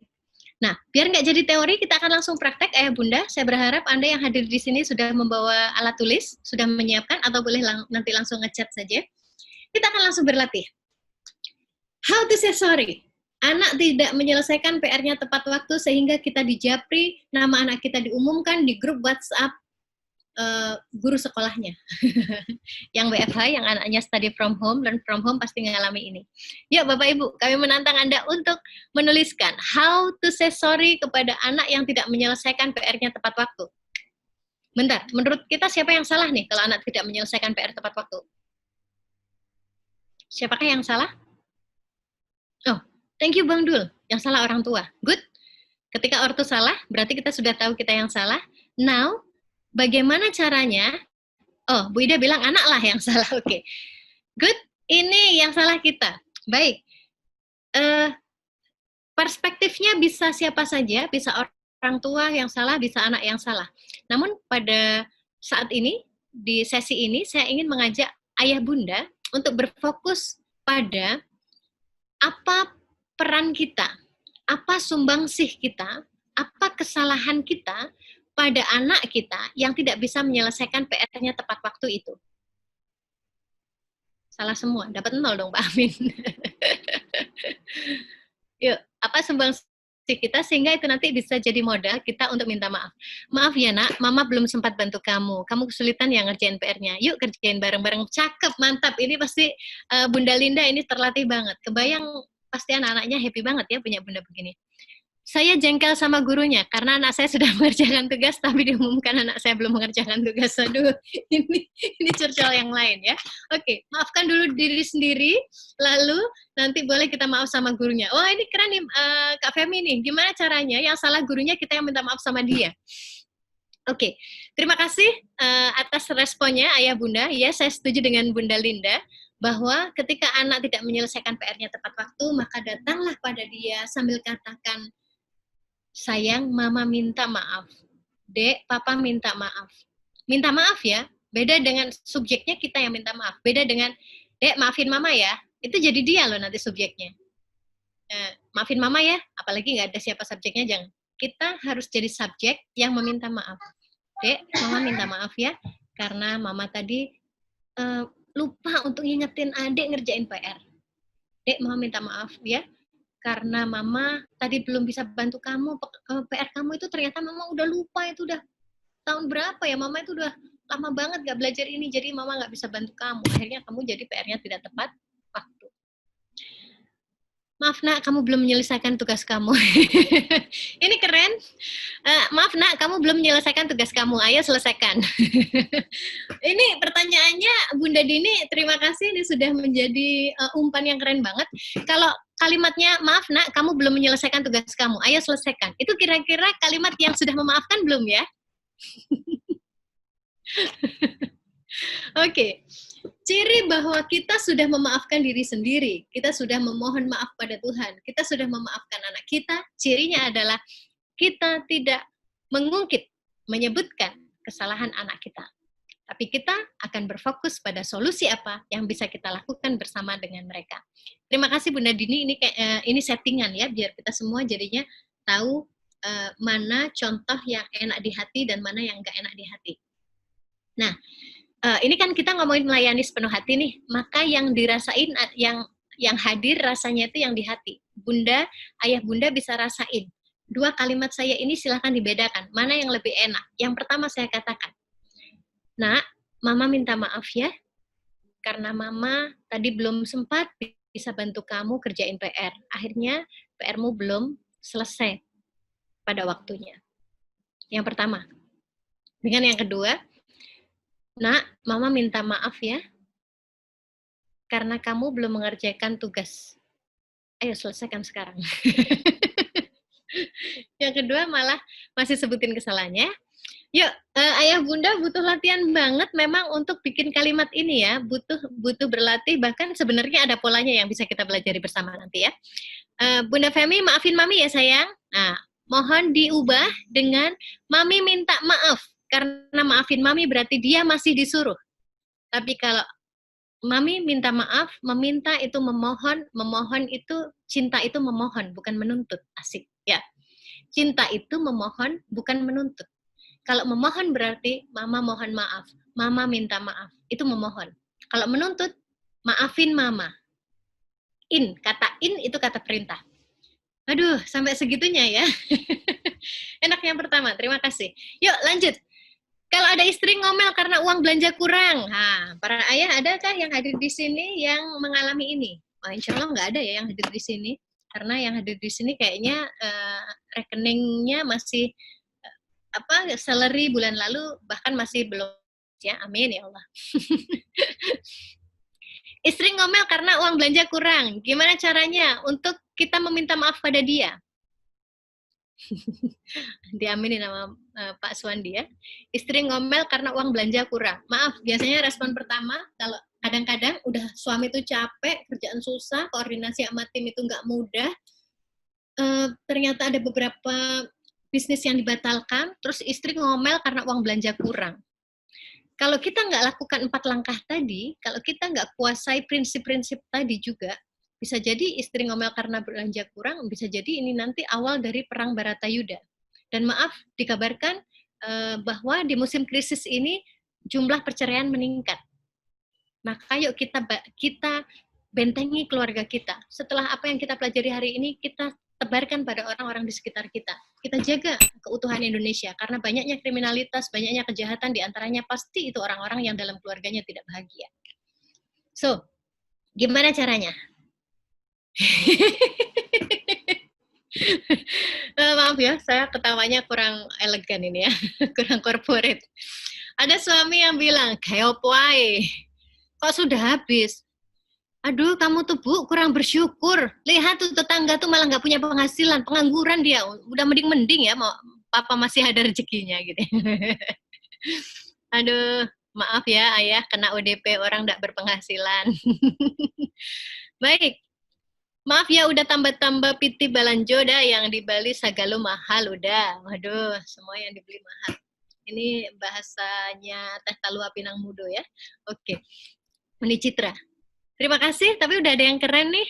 Nah, biar nggak jadi teori, kita akan langsung praktek, Ayah Bunda. Saya berharap Anda yang hadir di sini sudah membawa alat tulis, sudah menyiapkan, atau boleh nanti langsung ngechat saja. Kita akan langsung berlatih. How to say sorry. Anak tidak menyelesaikan PR-nya tepat waktu sehingga kita di Japri, nama anak kita diumumkan di grup WhatsApp guru sekolahnya. Yang WFH, yang anaknya study from home, learn from home, pasti ngalami ini. Yuk Bapak Ibu, kami menantang Anda untuk menuliskan how to say sorry kepada anak yang tidak menyelesaikan PR-nya tepat waktu. Bentar, menurut kita siapa yang salah nih kalau anak tidak menyelesaikan PR tepat waktu? Siapakah yang salah? Oh, thank you Bang Dul. Yang salah orang tua. Good. Ketika ortu salah, berarti kita sudah tahu kita yang salah. Now, bagaimana caranya? Oh, Bu Ida bilang anak lah yang salah. Oke. Okay. Good. Ini yang salah kita. Baik. Perspektifnya bisa siapa saja, bisa orang tua yang salah, bisa anak yang salah. Namun pada saat ini, di sesi ini, saya ingin mengajak ayah bunda untuk berfokus pada apa peran kita, apa sumbangsih kita, apa kesalahan kita pada anak kita yang tidak bisa menyelesaikan PR-nya tepat waktu itu. Salah semua, dapat 0 dong Pak Amin. Yuk, apa sumbangsih kita sehingga itu nanti bisa jadi modal kita untuk minta maaf. Maaf ya nak, mama belum sempat bantu kamu. Kamu kesulitan ya ngerjain PR-nya. Yuk kerjain bareng-bareng. Cakep, mantap. Ini pasti Bunda Linda ini terlatih banget. Kebayang pasti anak-anaknya happy banget ya punya bunda begini. Saya jengkel sama gurunya karena anak saya sudah mengerjakan tugas tapi diumumkan anak saya belum mengerjakan tugas. Aduh, ini curcol yang lain ya. Oke, maafkan dulu diri sendiri, lalu nanti boleh kita maaf sama gurunya. Wah, ini keren nih Kak Femi nih. Gimana caranya yang salah gurunya kita yang minta maaf sama dia? Oke, terima kasih atas responnya Ayah Bunda. Ya, saya setuju dengan Bunda Linda bahwa ketika anak tidak menyelesaikan PR-nya tepat waktu, maka datanglah pada dia sambil katakan, sayang, mama minta maaf. Dek, papa minta maaf. Minta maaf ya, beda dengan subjeknya kita yang minta maaf. Beda dengan, dek maafin mama ya, itu jadi dia loh nanti subjeknya. Maafin mama ya, apalagi nggak ada siapa subjeknya, jangan. Kita harus jadi subjek yang meminta maaf. Dek, mama minta maaf ya, karena mama tadi lupa untuk ngingetin adik ngerjain PR. Dek, mama minta maaf ya, karena mama tadi belum bisa bantu kamu, PR kamu itu ternyata mama udah lupa, itu udah tahun berapa ya, mama itu udah lama banget gak belajar ini, jadi mama gak bisa bantu kamu. Akhirnya kamu jadi PR-nya tidak tepat waktu. Maaf nak, kamu belum menyelesaikan tugas kamu. Ini keren. Maaf nak, kamu belum menyelesaikan tugas kamu. Ayo selesaikan. Ini pertanyaannya Bunda Dini, terima kasih. Ini sudah menjadi umpan yang keren banget. Kalau kalimatnya, maaf nak, kamu belum menyelesaikan tugas kamu. Ayo selesaikan. Itu kira-kira kalimat yang sudah memaafkan belum ya? Oke. Ciri bahwa kita sudah memaafkan diri sendiri, kita sudah memohon maaf pada Tuhan, kita sudah memaafkan anak kita, cirinya adalah kita tidak mengungkit, menyebutkan kesalahan anak kita. Tapi kita akan berfokus pada solusi apa yang bisa kita lakukan bersama dengan mereka. Terima kasih Bunda Dini, ini settingan ya, biar kita semua jadinya tahu mana contoh yang enak di hati dan mana yang nggak enak di hati. Nah, ini kan kita ngomongin melayani sepenuh hati nih, maka yang dirasain, yang hadir rasanya itu yang di hati. Bunda, ayah Bunda bisa rasain. 2 kalimat saya ini silahkan dibedakan, mana yang lebih enak. Yang pertama saya katakan, nak, mama minta maaf ya, karena mama tadi belum sempat bisa bantu kamu kerjain PR. Akhirnya PR-mu belum selesai pada waktunya. Yang pertama. Dengan yang kedua, nak, mama minta maaf ya, karena kamu belum mengerjakan tugas. Ayo selesaikan sekarang. Yang kedua malah masih sebutin kesalahannya. Yuk, ayah bunda butuh latihan banget memang untuk bikin kalimat ini ya, butuh berlatih, bahkan sebenarnya ada polanya yang bisa kita pelajari bersama nanti ya. Bunda Femi, maafin mami ya sayang. Nah, mohon diubah dengan mami minta maaf. Karena maafin mami berarti dia masih disuruh. Tapi kalau mami minta maaf, meminta itu memohon, memohon itu, cinta itu memohon, bukan menuntut. Asik, ya. Cinta itu memohon, bukan menuntut. Kalau memohon berarti mama mohon maaf, mama minta maaf. Itu memohon. Kalau menuntut, maafin mama. Kata in itu kata perintah. Aduh, sampai segitunya ya. Enak yang pertama, terima kasih. Yuk lanjut. Kalau ada istri ngomel karena uang belanja kurang, para ayah adakah yang hadir di sini yang mengalami ini? Insya Allah nggak ada ya yang hadir di sini, karena yang hadir di sini kayaknya rekeningnya masih salary bulan lalu bahkan masih belum ya, amin ya Allah. Istri ngomel karena uang belanja kurang, gimana caranya untuk kita meminta maaf pada dia? Diaminin sama Pak Suwandi ya. Istri ngomel karena uang belanja kurang. Maaf, biasanya respon pertama kalau kadang-kadang udah suami itu capek, kerjaan susah, koordinasi sama tim itu nggak mudah. Ternyata ada beberapa bisnis yang dibatalkan, terus istri ngomel karena uang belanja kurang. Kalau kita nggak lakukan 4 langkah tadi, kalau kita nggak kuasai prinsip-prinsip tadi juga, bisa jadi istri ngomel karena belanja kurang, bisa jadi ini nanti awal dari perang Baratayuda. Dan maaf, dikabarkan bahwa di musim krisis ini jumlah perceraian meningkat. Maka yuk kita bentengi keluarga kita. Setelah apa yang kita pelajari hari ini, kita tebarkan pada orang-orang di sekitar kita. Kita jaga keutuhan Indonesia, karena banyaknya kriminalitas, banyaknya kejahatan, diantaranya pasti itu orang-orang yang dalam keluarganya tidak bahagia. So, gimana caranya? Maaf ya, saya ketawanya kurang elegan ini ya, kurang corporate. Ada suami yang bilang, kayak poai, kok sudah habis? Aduh, kamu tuh Bu, kurang bersyukur. Lihat tuh tetangga tuh malah nggak punya penghasilan, pengangguran dia. Udah mending-mending ya, mau papa masih ada rezekinya gitu. Aduh, maaf ya ayah, kena ODP orang nggak berpenghasilan. Baik. Maaf ya, udah tambah-tambah piti balanjo dah, yang di Bali sagalo mahal udah. Waduh, semua yang dibeli mahal. Ini bahasanya Teh Talua Pinang Mudo ya. Oke. Meni Citra. Terima kasih, tapi udah ada yang keren nih.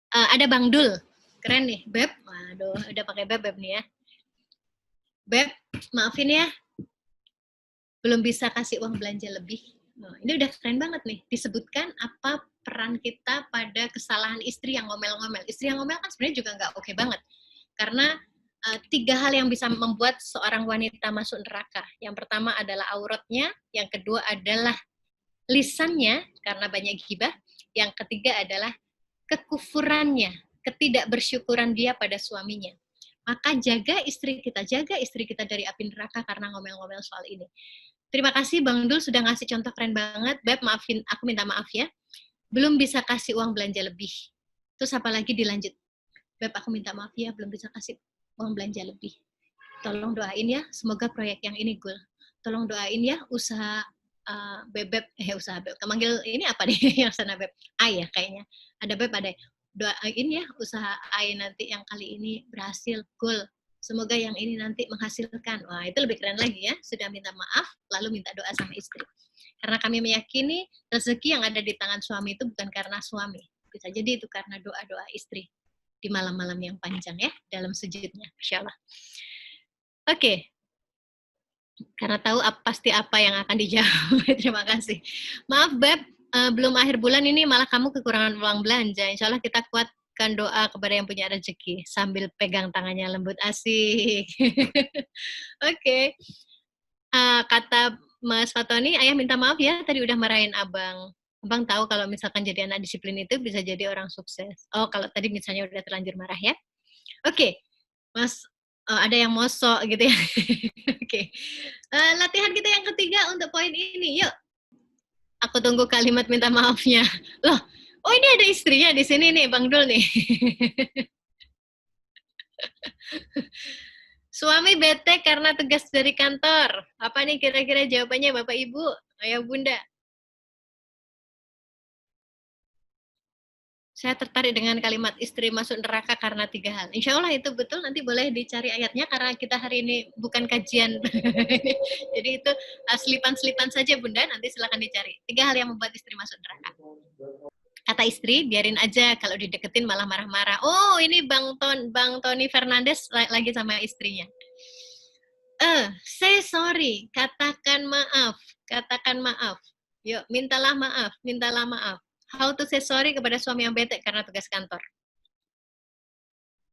Ada Bang Dul. Keren nih, Beb. Waduh, udah pakai Beb nih ya. Beb, maafin ya. Belum bisa kasih uang belanja lebih. Ini udah keren banget nih, disebutkan apa peran kita pada kesalahan istri yang ngomel-ngomel. Istri yang ngomel kan sebenarnya juga nggak oke banget, karena 3 hal yang bisa membuat seorang wanita masuk neraka. Yang pertama adalah auratnya, yang kedua adalah lisannya karena banyak gibah, yang ketiga adalah kekufurannya, ketidakbersyukuran dia pada suaminya. Maka jaga istri kita dari api neraka karena ngomel-ngomel soal ini. Terima kasih Bang Dul sudah ngasih contoh keren banget. Beb, maafin, aku minta maaf ya. Belum bisa kasih uang belanja lebih. Terus apa lagi dilanjut? Beb, aku minta maaf ya, belum bisa kasih uang belanja lebih. Tolong doain ya, semoga proyek yang ini goal. Tolong doain ya, usaha usaha Beb. Manggil ini apa nih yang sana Beb? Ai ya kayaknya. Ada Beb, ada. Doain ya, usaha Ai nanti yang kali ini berhasil, goal. Semoga yang ini nanti menghasilkan. Wah, itu lebih keren lagi ya. Sudah minta maaf, lalu minta doa sama istri. Karena kami meyakini rezeki yang ada di tangan suami itu bukan karena suami. Bisa jadi itu karena doa-doa istri di malam-malam yang panjang ya, dalam sujudnya, insya Allah. Oke, karena tahu pasti apa yang akan dijawab. Terima kasih. Maaf Beb, belum akhir bulan ini malah kamu kekurangan uang belanja. Insya Allah kita kuatkan doa kepada yang punya rezeki sambil pegang tangannya lembut, asik. Oke. Kata Mas Fatoni, ayah minta maaf ya, tadi udah marahin abang. Abang tahu kalau misalkan jadi anak disiplin itu bisa jadi orang sukses. Oh, kalau tadi misalnya udah terlanjur marah ya. Oke, Mas, ada yang mosok gitu ya. Oke. Latihan kita yang ketiga untuk poin ini. Yuk. Aku tunggu kalimat minta maafnya. Loh, oh ini ada istrinya di sini nih, Bang Dul nih. Suami bete karena tugas dari kantor. Apa nih kira-kira jawabannya Bapak Ibu, Ayah Bunda? Saya tertarik dengan kalimat istri masuk neraka karena 3 hal. Insya Allah itu betul, nanti boleh dicari ayatnya karena kita hari ini bukan kajian. Jadi itu selipan-selipan saja Bunda, nanti silakan dicari. 3 hal yang membuat istri masuk neraka. Kata istri, biarin aja kalau dideketin malah marah-marah. Oh, ini Bang Tony Fernandes lagi sama istrinya. Say sorry, katakan maaf. Yuk, mintalah maaf. How to say sorry kepada suami yang bete karena tugas kantor?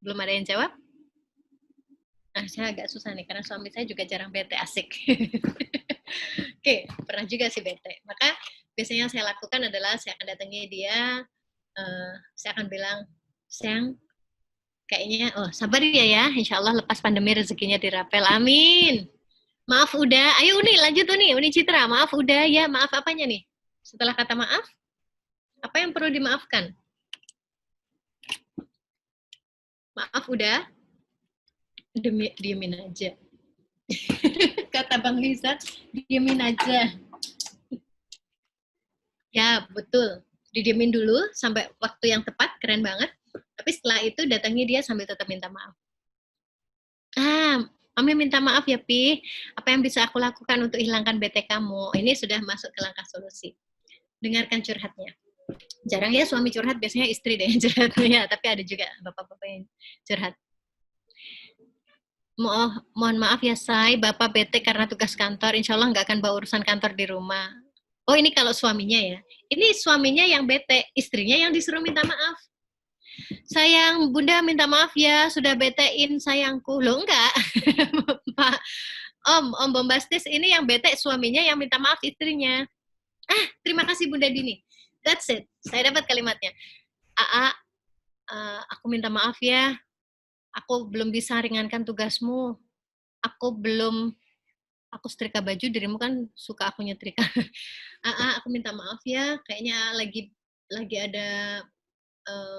Belum ada yang jawab? Nah, saya agak susah nih, karena suami saya juga jarang bete, asik. Oke, pernah juga sih bete. Maka biasanya yang saya lakukan adalah saya akan datangi dia, saya akan bilang, sayang, kayaknya, sabar ya, insya Allah lepas pandemi rezekinya dirapel, amin. Maaf udah, ayo Uni lanjut Uni Citra, maaf udah ya, maaf apanya nih? Setelah kata maaf, apa yang perlu dimaafkan? Maaf udah, diemin aja. Kata Bang Liza, diemin aja. Ya, betul. Didiemin dulu sampai waktu yang tepat, keren banget. Tapi setelah itu datangi dia sambil tetap minta maaf. Mami minta maaf ya, Pi. Apa yang bisa aku lakukan untuk hilangkan bete kamu? Ini sudah masuk ke langkah solusi. Dengarkan curhatnya. Jarang ya suami curhat, biasanya istri deh yang curhat. Ya, tapi ada juga bapak-bapak yang curhat. Mohon maaf ya, Say. Bapak bete karena tugas kantor. Insya Allah nggak akan bawa urusan kantor di rumah. Oh, ini kalau suaminya ya. Ini suaminya yang bete, istrinya yang disuruh minta maaf. Sayang, Bunda minta maaf ya, sudah betein sayangku. Loh, enggak. Om Bombastis, ini yang bete suaminya yang minta maaf istrinya. Terima kasih Bunda Dini. That's it. Saya dapat kalimatnya. Aku minta maaf ya. Aku belum bisa ringankan tugasmu. Aku setrika baju, dirimu kan suka aku nyetrika. Aku minta maaf ya. Kayaknya lagi ada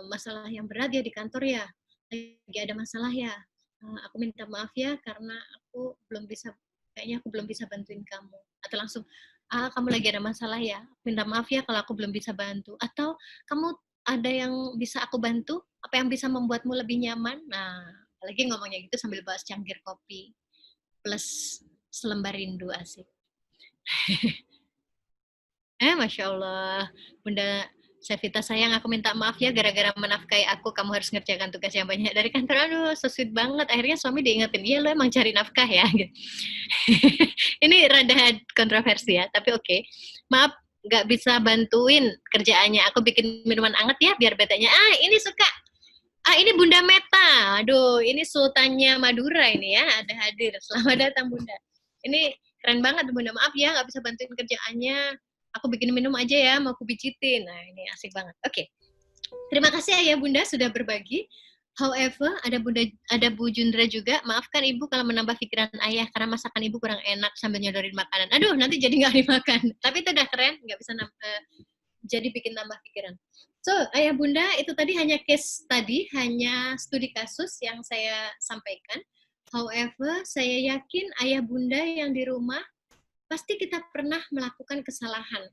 masalah yang berat ya di kantor ya. Lagi ada masalah ya. Aku minta maaf ya karena kayaknya aku belum bisa bantuin kamu. Atau langsung, kamu lagi ada masalah ya, minta maaf ya kalau aku belum bisa bantu. Atau kamu ada yang bisa aku bantu, apa yang bisa membuatmu lebih nyaman. Nah, apalagi ngomongnya gitu sambil bawa secangkir kopi plus selembar rindu, asik. Masya Allah, Bunda Sevita sayang, aku minta maaf ya gara-gara menafkahi aku, kamu harus ngerjakan tugas yang banyak dari kantor. Aduh, so sweet banget. Akhirnya suami diingetin, iya lo emang cari nafkah ya. Ini rada kontroversi ya, tapi oke. Maaf, nggak bisa bantuin kerjaannya. Aku bikin minuman anget ya, biar betenya. Ini suka. Ini Bunda Meta. Aduh, ini sultannya Madura ini ya, ada hadir. Selamat datang Bunda. Ini keren banget Bunda. Maaf ya, nggak bisa bantuin kerjaannya. Aku bikin minum aja ya, mau aku pijitin. Nah, ini asik banget. Oke. Terima kasih Ayah Bunda sudah berbagi. However, ada Bu Jundra juga. Maafkan Ibu kalau menambah pikiran Ayah karena masakan Ibu kurang enak sambil nyodorin makanan. Aduh, nanti jadi nggak dimakan. Tapi itu udah keren, nggak bisa jadi bikin tambah pikiran. So, Ayah Bunda, itu tadi hanya case tadi, hanya studi kasus yang saya sampaikan. However, saya yakin Ayah Bunda yang di rumah, pasti kita pernah melakukan kesalahan.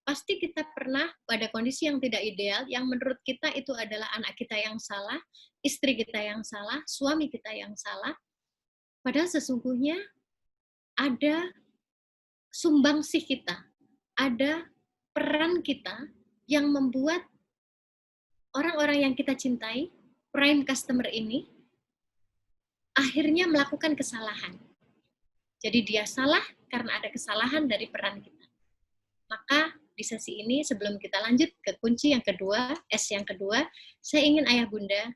Pasti kita pernah pada kondisi yang tidak ideal, yang menurut kita itu adalah anak kita yang salah, istri kita yang salah, suami kita yang salah. Padahal sesungguhnya ada sumbangsih kita, ada peran kita yang membuat orang-orang yang kita cintai, prime customer ini, akhirnya melakukan kesalahan. Jadi dia salah karena ada kesalahan dari peran kita. Maka di sesi ini, sebelum kita lanjut ke kunci yang kedua, S yang kedua, saya ingin Ayah Bunda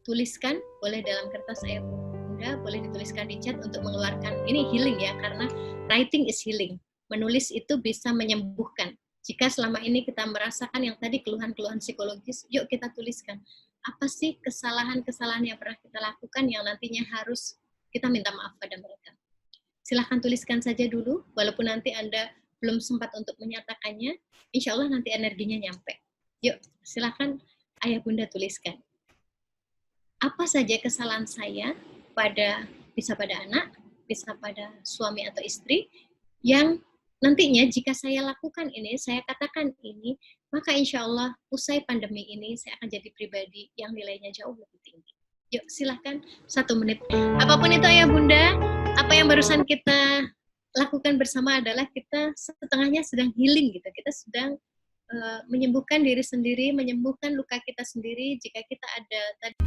tuliskan, boleh dalam kertas Ayah Bunda, boleh dituliskan di chat untuk mengeluarkan, ini healing ya, karena writing is healing. Menulis itu bisa menyembuhkan. Jika selama ini kita merasakan yang tadi keluhan-keluhan psikologis, yuk kita tuliskan. Apa sih kesalahan-kesalahan yang pernah kita lakukan yang nantinya harus kita minta maaf pada mereka. Silahkan tuliskan saja dulu, walaupun nanti Anda belum sempat untuk menyatakannya, insya Allah nanti energinya nyampe. Yuk, silahkan Ayah Bunda tuliskan. Apa saja kesalahan saya bisa pada anak, bisa pada suami atau istri, yang nantinya jika saya lakukan ini, saya katakan ini, maka insya Allah usai pandemi ini saya akan jadi pribadi yang nilainya jauh lebih tinggi. Yuk silahkan 1 menit. Apapun itu Ayah Bunda, apa yang barusan kita lakukan bersama adalah kita setengahnya sedang healing gitu. Kita sedang menyembuhkan diri sendiri, menyembuhkan luka kita sendiri. Jika kita ada tadi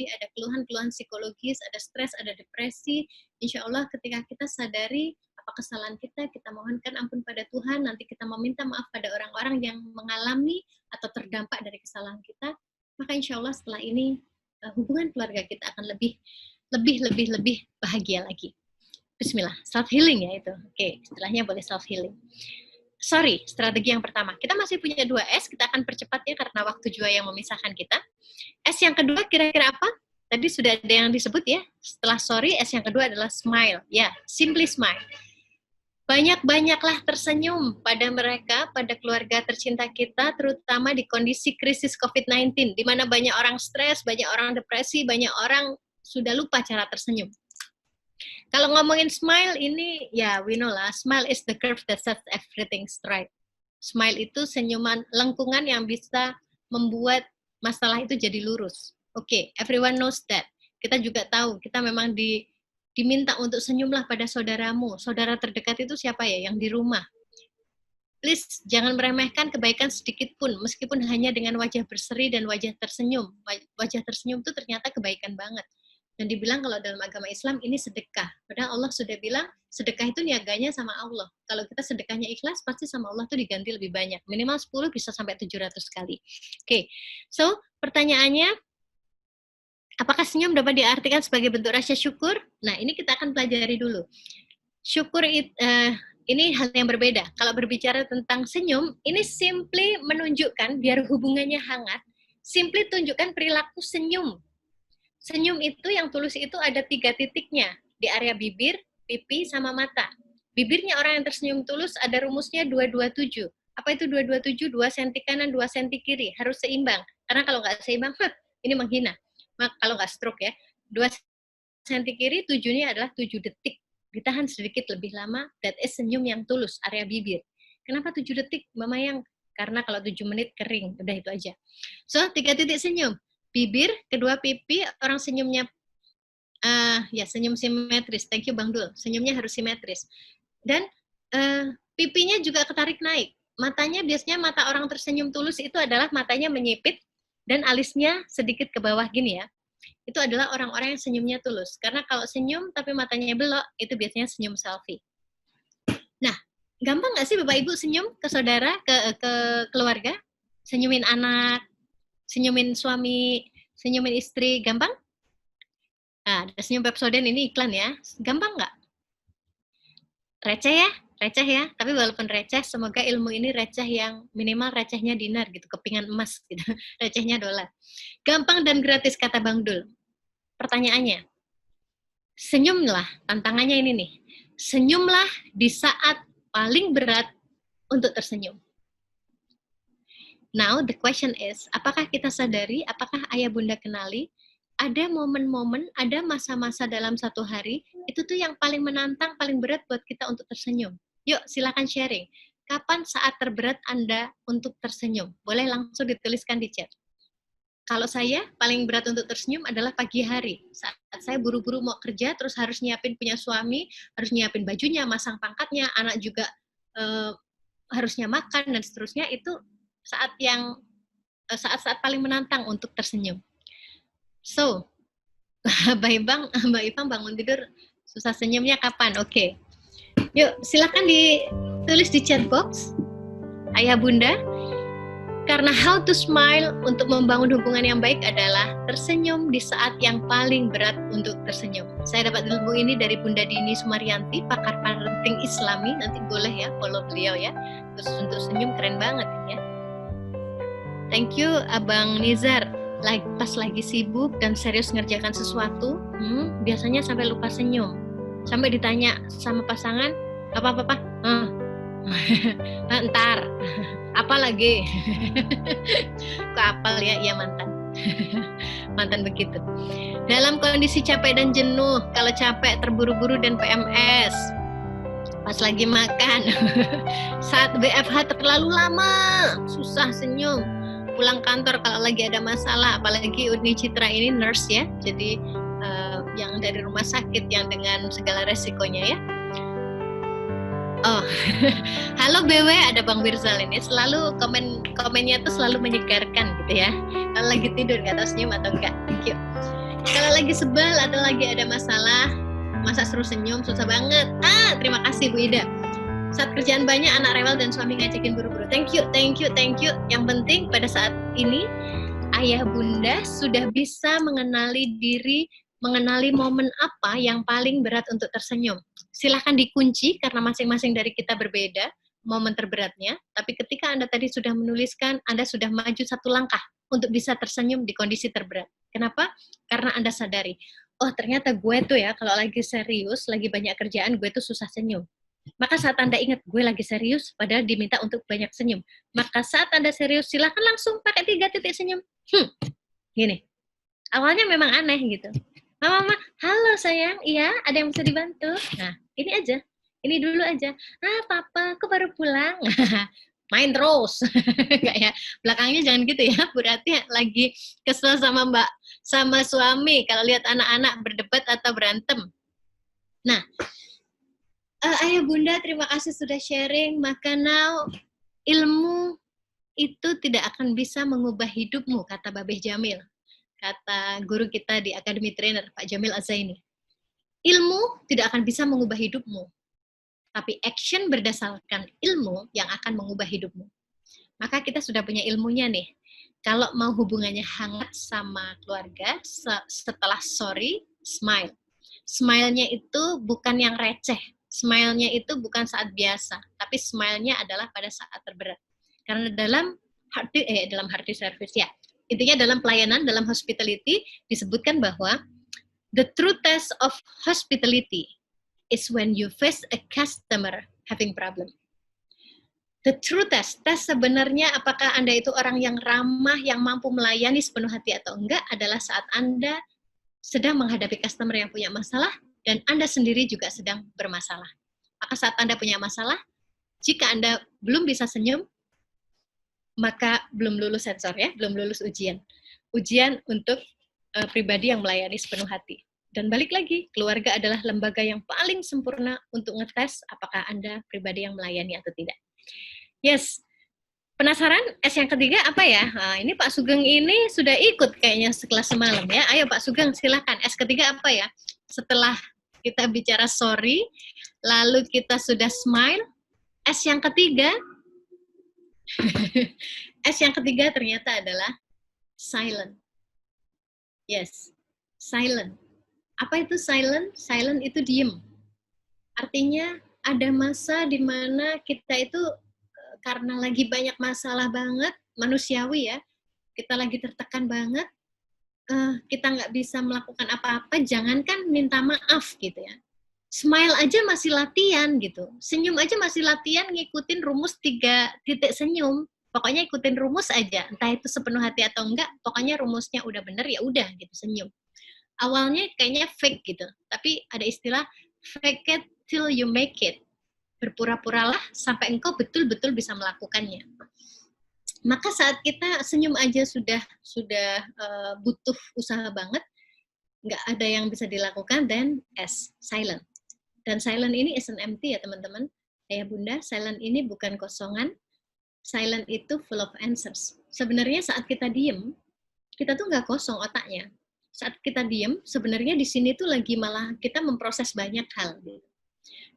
ada keluhan-keluhan psikologis, ada stres, ada depresi, insya Allah ketika kita sadari apa kesalahan kita mohonkan ampun pada Tuhan, nanti kita meminta maaf pada orang-orang yang mengalami atau terdampak dari kesalahan kita, maka insya Allah setelah ini hubungan keluarga kita akan lebih bahagia lagi. Bismillah, self healing ya itu. Oke, istilahnya boleh self healing. Sorry, strategi yang pertama. Kita masih punya 2 S, kita akan percepatnya karena waktu juga yang memisahkan kita. S yang kedua kira-kira apa? Tadi sudah ada yang disebut ya. Setelah sorry, S yang kedua adalah smile. Ya, simply smile. Banyak-banyaklah tersenyum pada mereka, pada keluarga tercinta kita, terutama di kondisi krisis COVID-19, di mana banyak orang stres, banyak orang depresi, banyak orang sudah lupa cara tersenyum. Kalau ngomongin smile ini, ya we know lah, smile is the curve that sets everything straight. Smile itu senyuman lengkungan yang bisa membuat masalah itu jadi lurus. Oke, everyone knows that. Kita juga tahu, kita memang diminta untuk senyumlah pada saudaramu. Saudara terdekat itu siapa ya? Yang di rumah. Please, jangan meremehkan kebaikan sedikit pun, meskipun hanya dengan wajah berseri dan wajah tersenyum. Wajah tersenyum itu ternyata kebaikan banget. Dan dibilang kalau dalam agama Islam ini sedekah. Padahal Allah sudah bilang sedekah itu niaganya sama Allah. Kalau kita sedekahnya ikhlas, pasti sama Allah itu diganti lebih banyak. Minimal 10 bisa sampai 700 kali. Oke, so pertanyaannya, apakah senyum dapat diartikan sebagai bentuk rasa syukur? Nah, ini kita akan pelajari dulu. Syukur ini hal yang berbeda. Kalau berbicara tentang senyum, ini simply menunjukkan, biar hubungannya hangat, simply tunjukkan perilaku senyum. Senyum itu yang tulus itu ada 3 titiknya, di area bibir, pipi, sama mata. Bibirnya orang yang tersenyum tulus ada rumusnya 227. Apa itu 227? 2 senti kanan, 2 senti kiri. Harus seimbang. Karena kalau nggak seimbang, ini menghina. Kalau nggak stroke ya. 2 senti kiri, 7-nya adalah 7 detik. Ditahan sedikit lebih lama, that is senyum yang tulus, area bibir. Kenapa 7 detik, Mama Yang? Karena kalau 7 menit kering, udah itu aja. So, 3 titik senyum. Bibir, kedua pipi, orang senyumnya ya senyum simetris. Thank you Bang Dul. Senyumnya harus simetris. Dan pipinya juga ketarik naik. Matanya biasanya mata orang tersenyum tulus itu adalah matanya menyipit dan alisnya sedikit ke bawah gini ya. itu adalah orang-orang yang senyumnya tulus. Karena kalau senyum tapi matanya belok, itu biasanya senyum selfie. Nah, gampang nggak sih Bapak Ibu senyum ke saudara, ke keluarga? Senyumin anak, senyumin suami, senyumin istri, gampang? Nah, ada senyum Pepsodent ini iklan ya. Gampang nggak? Receh ya. Tapi walaupun receh, semoga ilmu ini receh yang minimal recehnya dinar gitu, kepingan emas gitu. Recehnya dolar. Gampang dan gratis kata Bang Dul. Pertanyaannya, senyumlah, tantangannya ini nih. Senyumlah di saat paling berat untuk tersenyum. Now the question is, apakah kita sadari, apakah ayah bunda kenali, ada momen-momen, ada masa-masa dalam satu hari, itu tuh yang paling menantang, paling berat buat kita untuk tersenyum. Yuk, silakan sharing. Kapan saat terberat Anda untuk tersenyum? Boleh langsung dituliskan di chat. Kalau saya, paling berat untuk tersenyum adalah pagi hari. Saat saya buru-buru mau kerja, terus harus nyiapin punya suami, harus nyiapin bajunya, masang pangkatnya, anak juga harusnya makan, dan seterusnya, itu saat-saat paling menantang untuk tersenyum. So, Mbak Ipang bangun tidur, susah senyumnya kapan? Oke. Yuk, silakan ditulis di chat box, Ayah Bunda. Karena how to smile untuk membangun hubungan yang baik adalah tersenyum di saat yang paling berat untuk tersenyum. Saya dapat ilmu ini dari Bunda Dini Sumaryanti, pakar parenting Islami. Nanti boleh ya follow beliau ya. Terus untuk senyum keren banget ya. Thank you Abang Nizar. Pas lagi sibuk dan serius ngerjakan sesuatu, biasanya sampai lupa senyum. Sampai ditanya sama pasangan, apa-apa? Ntar, apa lagi? Kok apal ya? Iya mantan. Mantan begitu. Dalam kondisi capek dan jenuh, kalau capek, terburu-buru dan PMS, pas lagi makan, saat WFH terlalu lama, susah senyum, pulang kantor kalau lagi ada masalah, apalagi Uni Citra ini nurse ya, jadi yang dari rumah sakit yang dengan segala resikonya ya. Oh, halo BW, ada Bang Wirzal ini selalu komennya tuh selalu menyegarkan gitu ya. Kalau lagi tidur nggak tahu senyum atau enggak. Thank you. Kalau lagi sebel atau lagi ada masalah, masa suruh senyum susah banget. Terima kasih Bu Ida. Saat kerjaan banyak, anak rewel dan suami ngajakin buru-buru. Thank you. Yang penting pada saat ini ayah bunda sudah bisa mengenali diri, mengenali momen apa yang paling berat untuk tersenyum. Silahkan dikunci karena masing-masing dari kita berbeda momen terberatnya. Tapi ketika Anda tadi sudah menuliskan, Anda sudah maju satu langkah untuk bisa tersenyum di kondisi terberat. Kenapa? Karena Anda sadari, oh ternyata gue tuh ya kalau lagi serius, lagi banyak kerjaan, gue tuh susah senyum. Maka saat Anda ingat, gue lagi serius, padahal diminta untuk banyak senyum. Maka saat Anda serius, silakan langsung pakai 3 titik senyum. Gini, awalnya memang aneh gitu. Mama, halo sayang, iya ada yang bisa dibantu? Nah, ini aja, ini dulu aja. Papa, kok baru pulang? Main terus. Enggak ya, belakangnya jangan gitu ya, berarti lagi kesel sama suami, kalau lihat anak-anak berdebat atau berantem. Nah, ayah bunda terima kasih sudah sharing, maka now ilmu itu tidak akan bisa mengubah hidupmu, kata Babeh Jamil. Kata guru kita di Academy Trainer, Pak Jamil Azaini. Ilmu tidak akan bisa mengubah hidupmu, tapi action berdasarkan ilmu yang akan mengubah hidupmu. Maka kita sudah punya ilmunya nih. Kalau mau hubungannya hangat sama keluarga, setelah sorry, smile. Smile-nya itu bukan yang receh. Smile-nya itu bukan saat biasa, tapi smile-nya adalah pada saat terberat. Karena dalam heart service ya, intinya dalam pelayanan, dalam hospitality, disebutkan bahwa the true test of hospitality is when you face a customer having problem. The true test sebenarnya apakah Anda itu orang yang ramah, yang mampu melayani sepenuh hati atau enggak, adalah saat Anda sedang menghadapi customer yang punya masalah, dan Anda sendiri juga sedang bermasalah. Maka saat Anda punya masalah, jika Anda belum bisa senyum, maka belum lulus sensor ya, belum lulus ujian. Ujian untuk pribadi yang melayani sepenuh hati. Dan balik lagi, keluarga adalah lembaga yang paling sempurna untuk ngetes apakah Anda pribadi yang melayani atau tidak. Yes, Penasaran S yang ketiga apa ya? Nah, ini Pak Sugeng ini sudah ikut kayaknya sekelas semalam ya. Ayo Pak Sugeng silakan. S ketiga apa ya? Setelah kita bicara sorry, lalu kita sudah smile, S yang ketiga, S yang ketiga ternyata adalah silent. Yes, silent. Apa itu silent? Silent itu diem. Artinya ada masa di mana kita itu karena lagi banyak masalah banget, manusiawi ya, kita lagi tertekan banget, kita nggak bisa melakukan apa-apa, jangankan minta maaf gitu ya. Smile aja masih latihan gitu, senyum aja masih latihan ngikutin rumus 3 titik senyum. Pokoknya ikutin rumus aja, entah itu sepenuh hati atau enggak, pokoknya rumusnya udah bener ya udah gitu senyum. Awalnya kayaknya fake gitu, tapi ada istilah fake it till you make it. Berpura-puralah sampai engkau betul-betul bisa melakukannya. Maka saat kita senyum aja sudah butuh usaha banget, nggak ada yang bisa dilakukan, then S, silent. Dan silent ini isn't empty ya teman-teman. Ayah bunda, silent ini bukan kosongan, silent itu full of answers. Sebenarnya saat kita diem, kita tuh nggak kosong otaknya. Saat kita diem, sebenarnya di sini tuh lagi malah kita memproses banyak hal.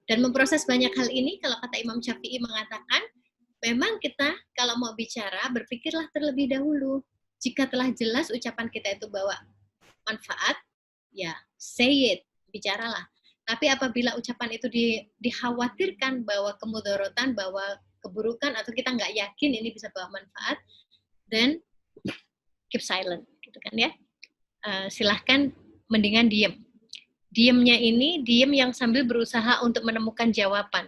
Dan memproses banyak hal ini, kalau kata Imam Syafi'i mengatakan, memang kita kalau mau bicara, berpikirlah terlebih dahulu. Jika telah jelas ucapan kita itu bawa manfaat, ya say it, bicaralah. Tapi apabila ucapan itu dikhawatirkan bahwa kemudorotan, bahwa keburukan, atau kita nggak yakin ini bisa bawa manfaat, then keep silent, gitu kan ya. Silahkan mendingan diem. Diemnya ini, diem yang sambil berusaha untuk menemukan jawaban.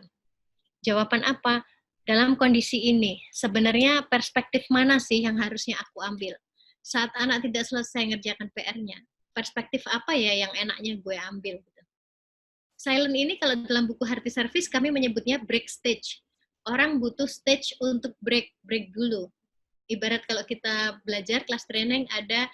Jawaban apa? Dalam kondisi ini, sebenarnya perspektif mana sih yang harusnya aku ambil? Saat anak tidak selesai ngerjakan PR-nya, perspektif apa ya yang enaknya gue ambil? Silent ini kalau dalam buku Hearty Service kami menyebutnya break stage. Orang butuh stage untuk break dulu. Ibarat kalau kita belajar kelas training ada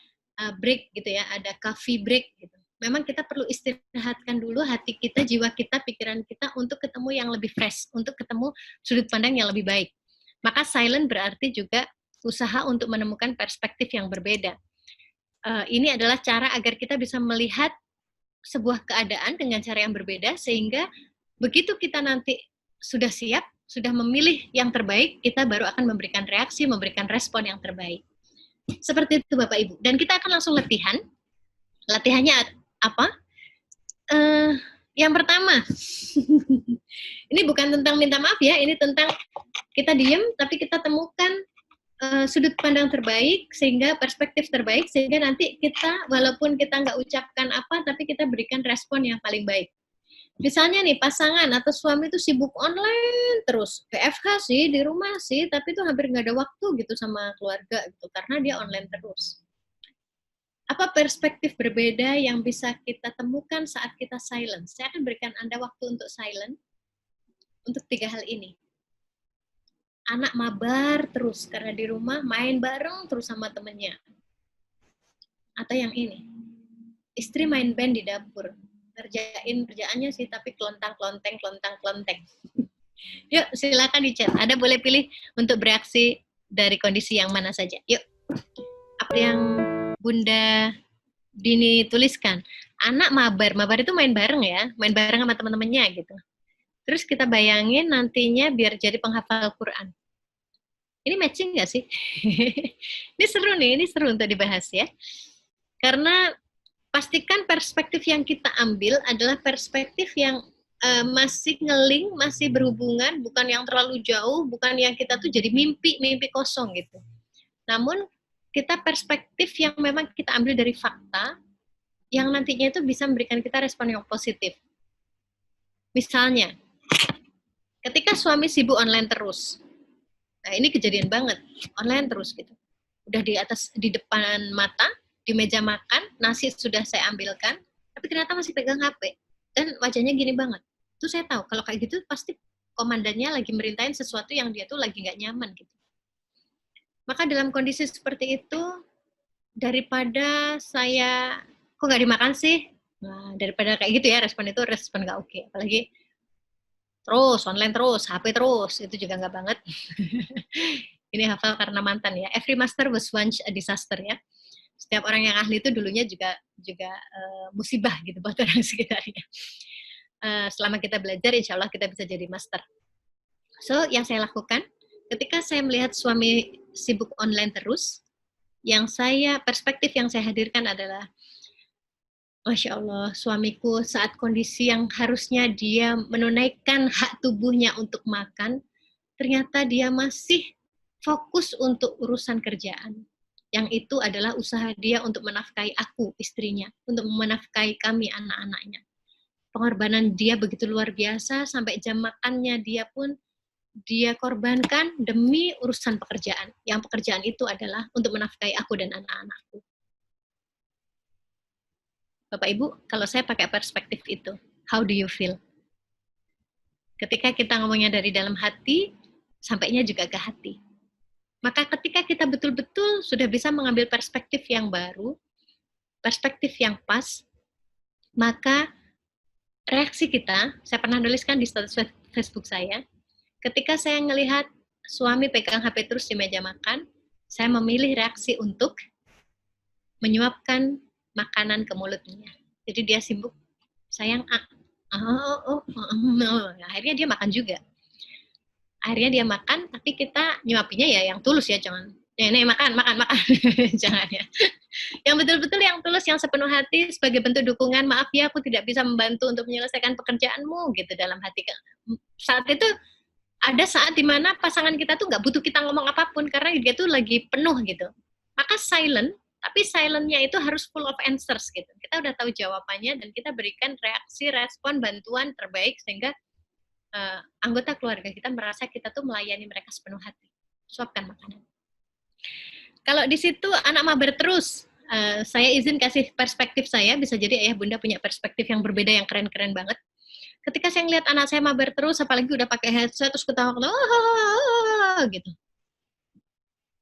break gitu ya, ada coffee break gitu. Memang kita perlu istirahatkan dulu hati kita, jiwa kita, pikiran kita untuk ketemu yang lebih fresh, untuk ketemu sudut pandang yang lebih baik. Maka silent berarti juga usaha untuk menemukan perspektif yang berbeda. Ini adalah cara agar kita bisa melihat sebuah keadaan dengan cara yang berbeda, sehingga begitu kita nanti sudah siap, sudah memilih yang terbaik, kita baru akan memberikan reaksi, memberikan respon yang terbaik. Seperti itu Bapak Ibu. Dan kita akan langsung latihan. Latihannya apa? Yang pertama, ini bukan tentang minta maaf ya, ini tentang kita diem, tapi kita temukan sudut pandang terbaik, sehingga perspektif terbaik, sehingga nanti kita, walaupun kita nggak ucapkan apa, tapi kita berikan respon yang paling baik. Misalnya nih, pasangan atau suami itu sibuk online terus, PFH sih, di rumah sih, tapi itu hampir nggak ada waktu gitu sama keluarga, gitu, karena dia online terus. Apa perspektif berbeda yang bisa kita temukan saat kita silent? Saya akan berikan Anda waktu untuk silent untuk 3 hal ini. Anak mabar terus karena di rumah main bareng terus sama temennya. Atau yang ini, istri main band di dapur. Ngerjain kerjaannya sih tapi kelontang-klonteng. Yuk silakan di chat. Anda boleh pilih untuk bereaksi dari kondisi yang mana saja. Yuk. Apa yang Bunda Dini tuliskan, anak mabar itu main bareng ya, main bareng sama teman-temannya gitu. Terus kita bayangin nantinya biar jadi penghafal Quran. Ini matching nggak sih? Ini seru untuk dibahas ya. Karena pastikan perspektif yang kita ambil adalah perspektif yang masih ngeling, masih berhubungan, bukan yang terlalu jauh, bukan yang kita tuh jadi mimpi kosong gitu. Namun kita perspektif yang memang kita ambil dari fakta, yang nantinya itu bisa memberikan kita respon yang positif. Misalnya, ketika suami sibuk online terus, nah ini kejadian banget, online terus gitu. Udah di depan mata, di meja makan, nasi sudah saya ambilkan, tapi ternyata masih pegang HP, dan wajahnya gini banget. Itu saya tahu, kalau kayak gitu pasti komandannya lagi merintahin sesuatu yang dia tuh lagi nggak nyaman gitu. Maka dalam kondisi seperti itu, daripada saya, kok nggak dimakan sih? Nah, daripada kayak gitu ya, respon itu respon nggak oke. Apalagi terus, online terus, HP terus, itu juga nggak banget. Ini ini hafal karena mantan ya. Every master was once a disaster ya. Setiap orang yang ahli itu dulunya juga musibah gitu buat orang sekitarnya. Selama kita belajar, insya Allah kita bisa jadi master. So, yang saya lakukan, ketika saya melihat suami sibuk online terus, perspektif yang saya hadirkan adalah, Masya Allah, suamiku saat kondisi yang harusnya dia menunaikan hak tubuhnya untuk makan, ternyata dia masih fokus untuk urusan kerjaan. Yang itu adalah usaha dia untuk menafkahi aku, istrinya, untuk menafkahi kami, anak-anaknya. Pengorbanan dia begitu luar biasa, sampai jam makannya dia korbankan demi urusan pekerjaan. Yang pekerjaan itu adalah untuk menafkahi aku dan anak-anakku. Bapak Ibu, kalau saya pakai perspektif itu, how do you feel? Ketika kita ngomongnya dari dalam hati, sampainya juga ke hati. Maka ketika kita betul-betul sudah bisa mengambil perspektif yang baru, perspektif yang pas, maka reaksi kita, saya pernah nuliskan di status Facebook saya, ketika saya melihat suami pegang HP terus di meja makan, saya memilih reaksi untuk menyuapkan makanan ke mulutnya. Jadi dia sibuk, sayang, akhirnya dia makan juga. Akhirnya dia makan, tapi kita nyuapinya ya yang tulus ya, jangan, nih makan, jangan ya. Yang betul-betul yang tulus, yang sepenuh hati sebagai bentuk dukungan, maaf ya aku tidak bisa membantu untuk menyelesaikan pekerjaanmu gitu dalam hati. Saat itu ada saat dimana pasangan kita tuh nggak butuh kita ngomong apapun karena dia tuh lagi penuh gitu. Maka silent, tapi silent-nya itu harus full of answers gitu. Kita udah tahu jawabannya dan kita berikan reaksi, respon, bantuan terbaik sehingga anggota keluarga kita merasa kita tuh melayani mereka sepenuh hati. Suapkan makanan. Kalau di situ anak mabar terus, saya izin kasih perspektif saya, bisa jadi ayah bunda punya perspektif yang berbeda yang keren-keren banget. Ketika saya ngeliat anak saya mabar terus, apalagi udah pakai headset terus ketawa gitu.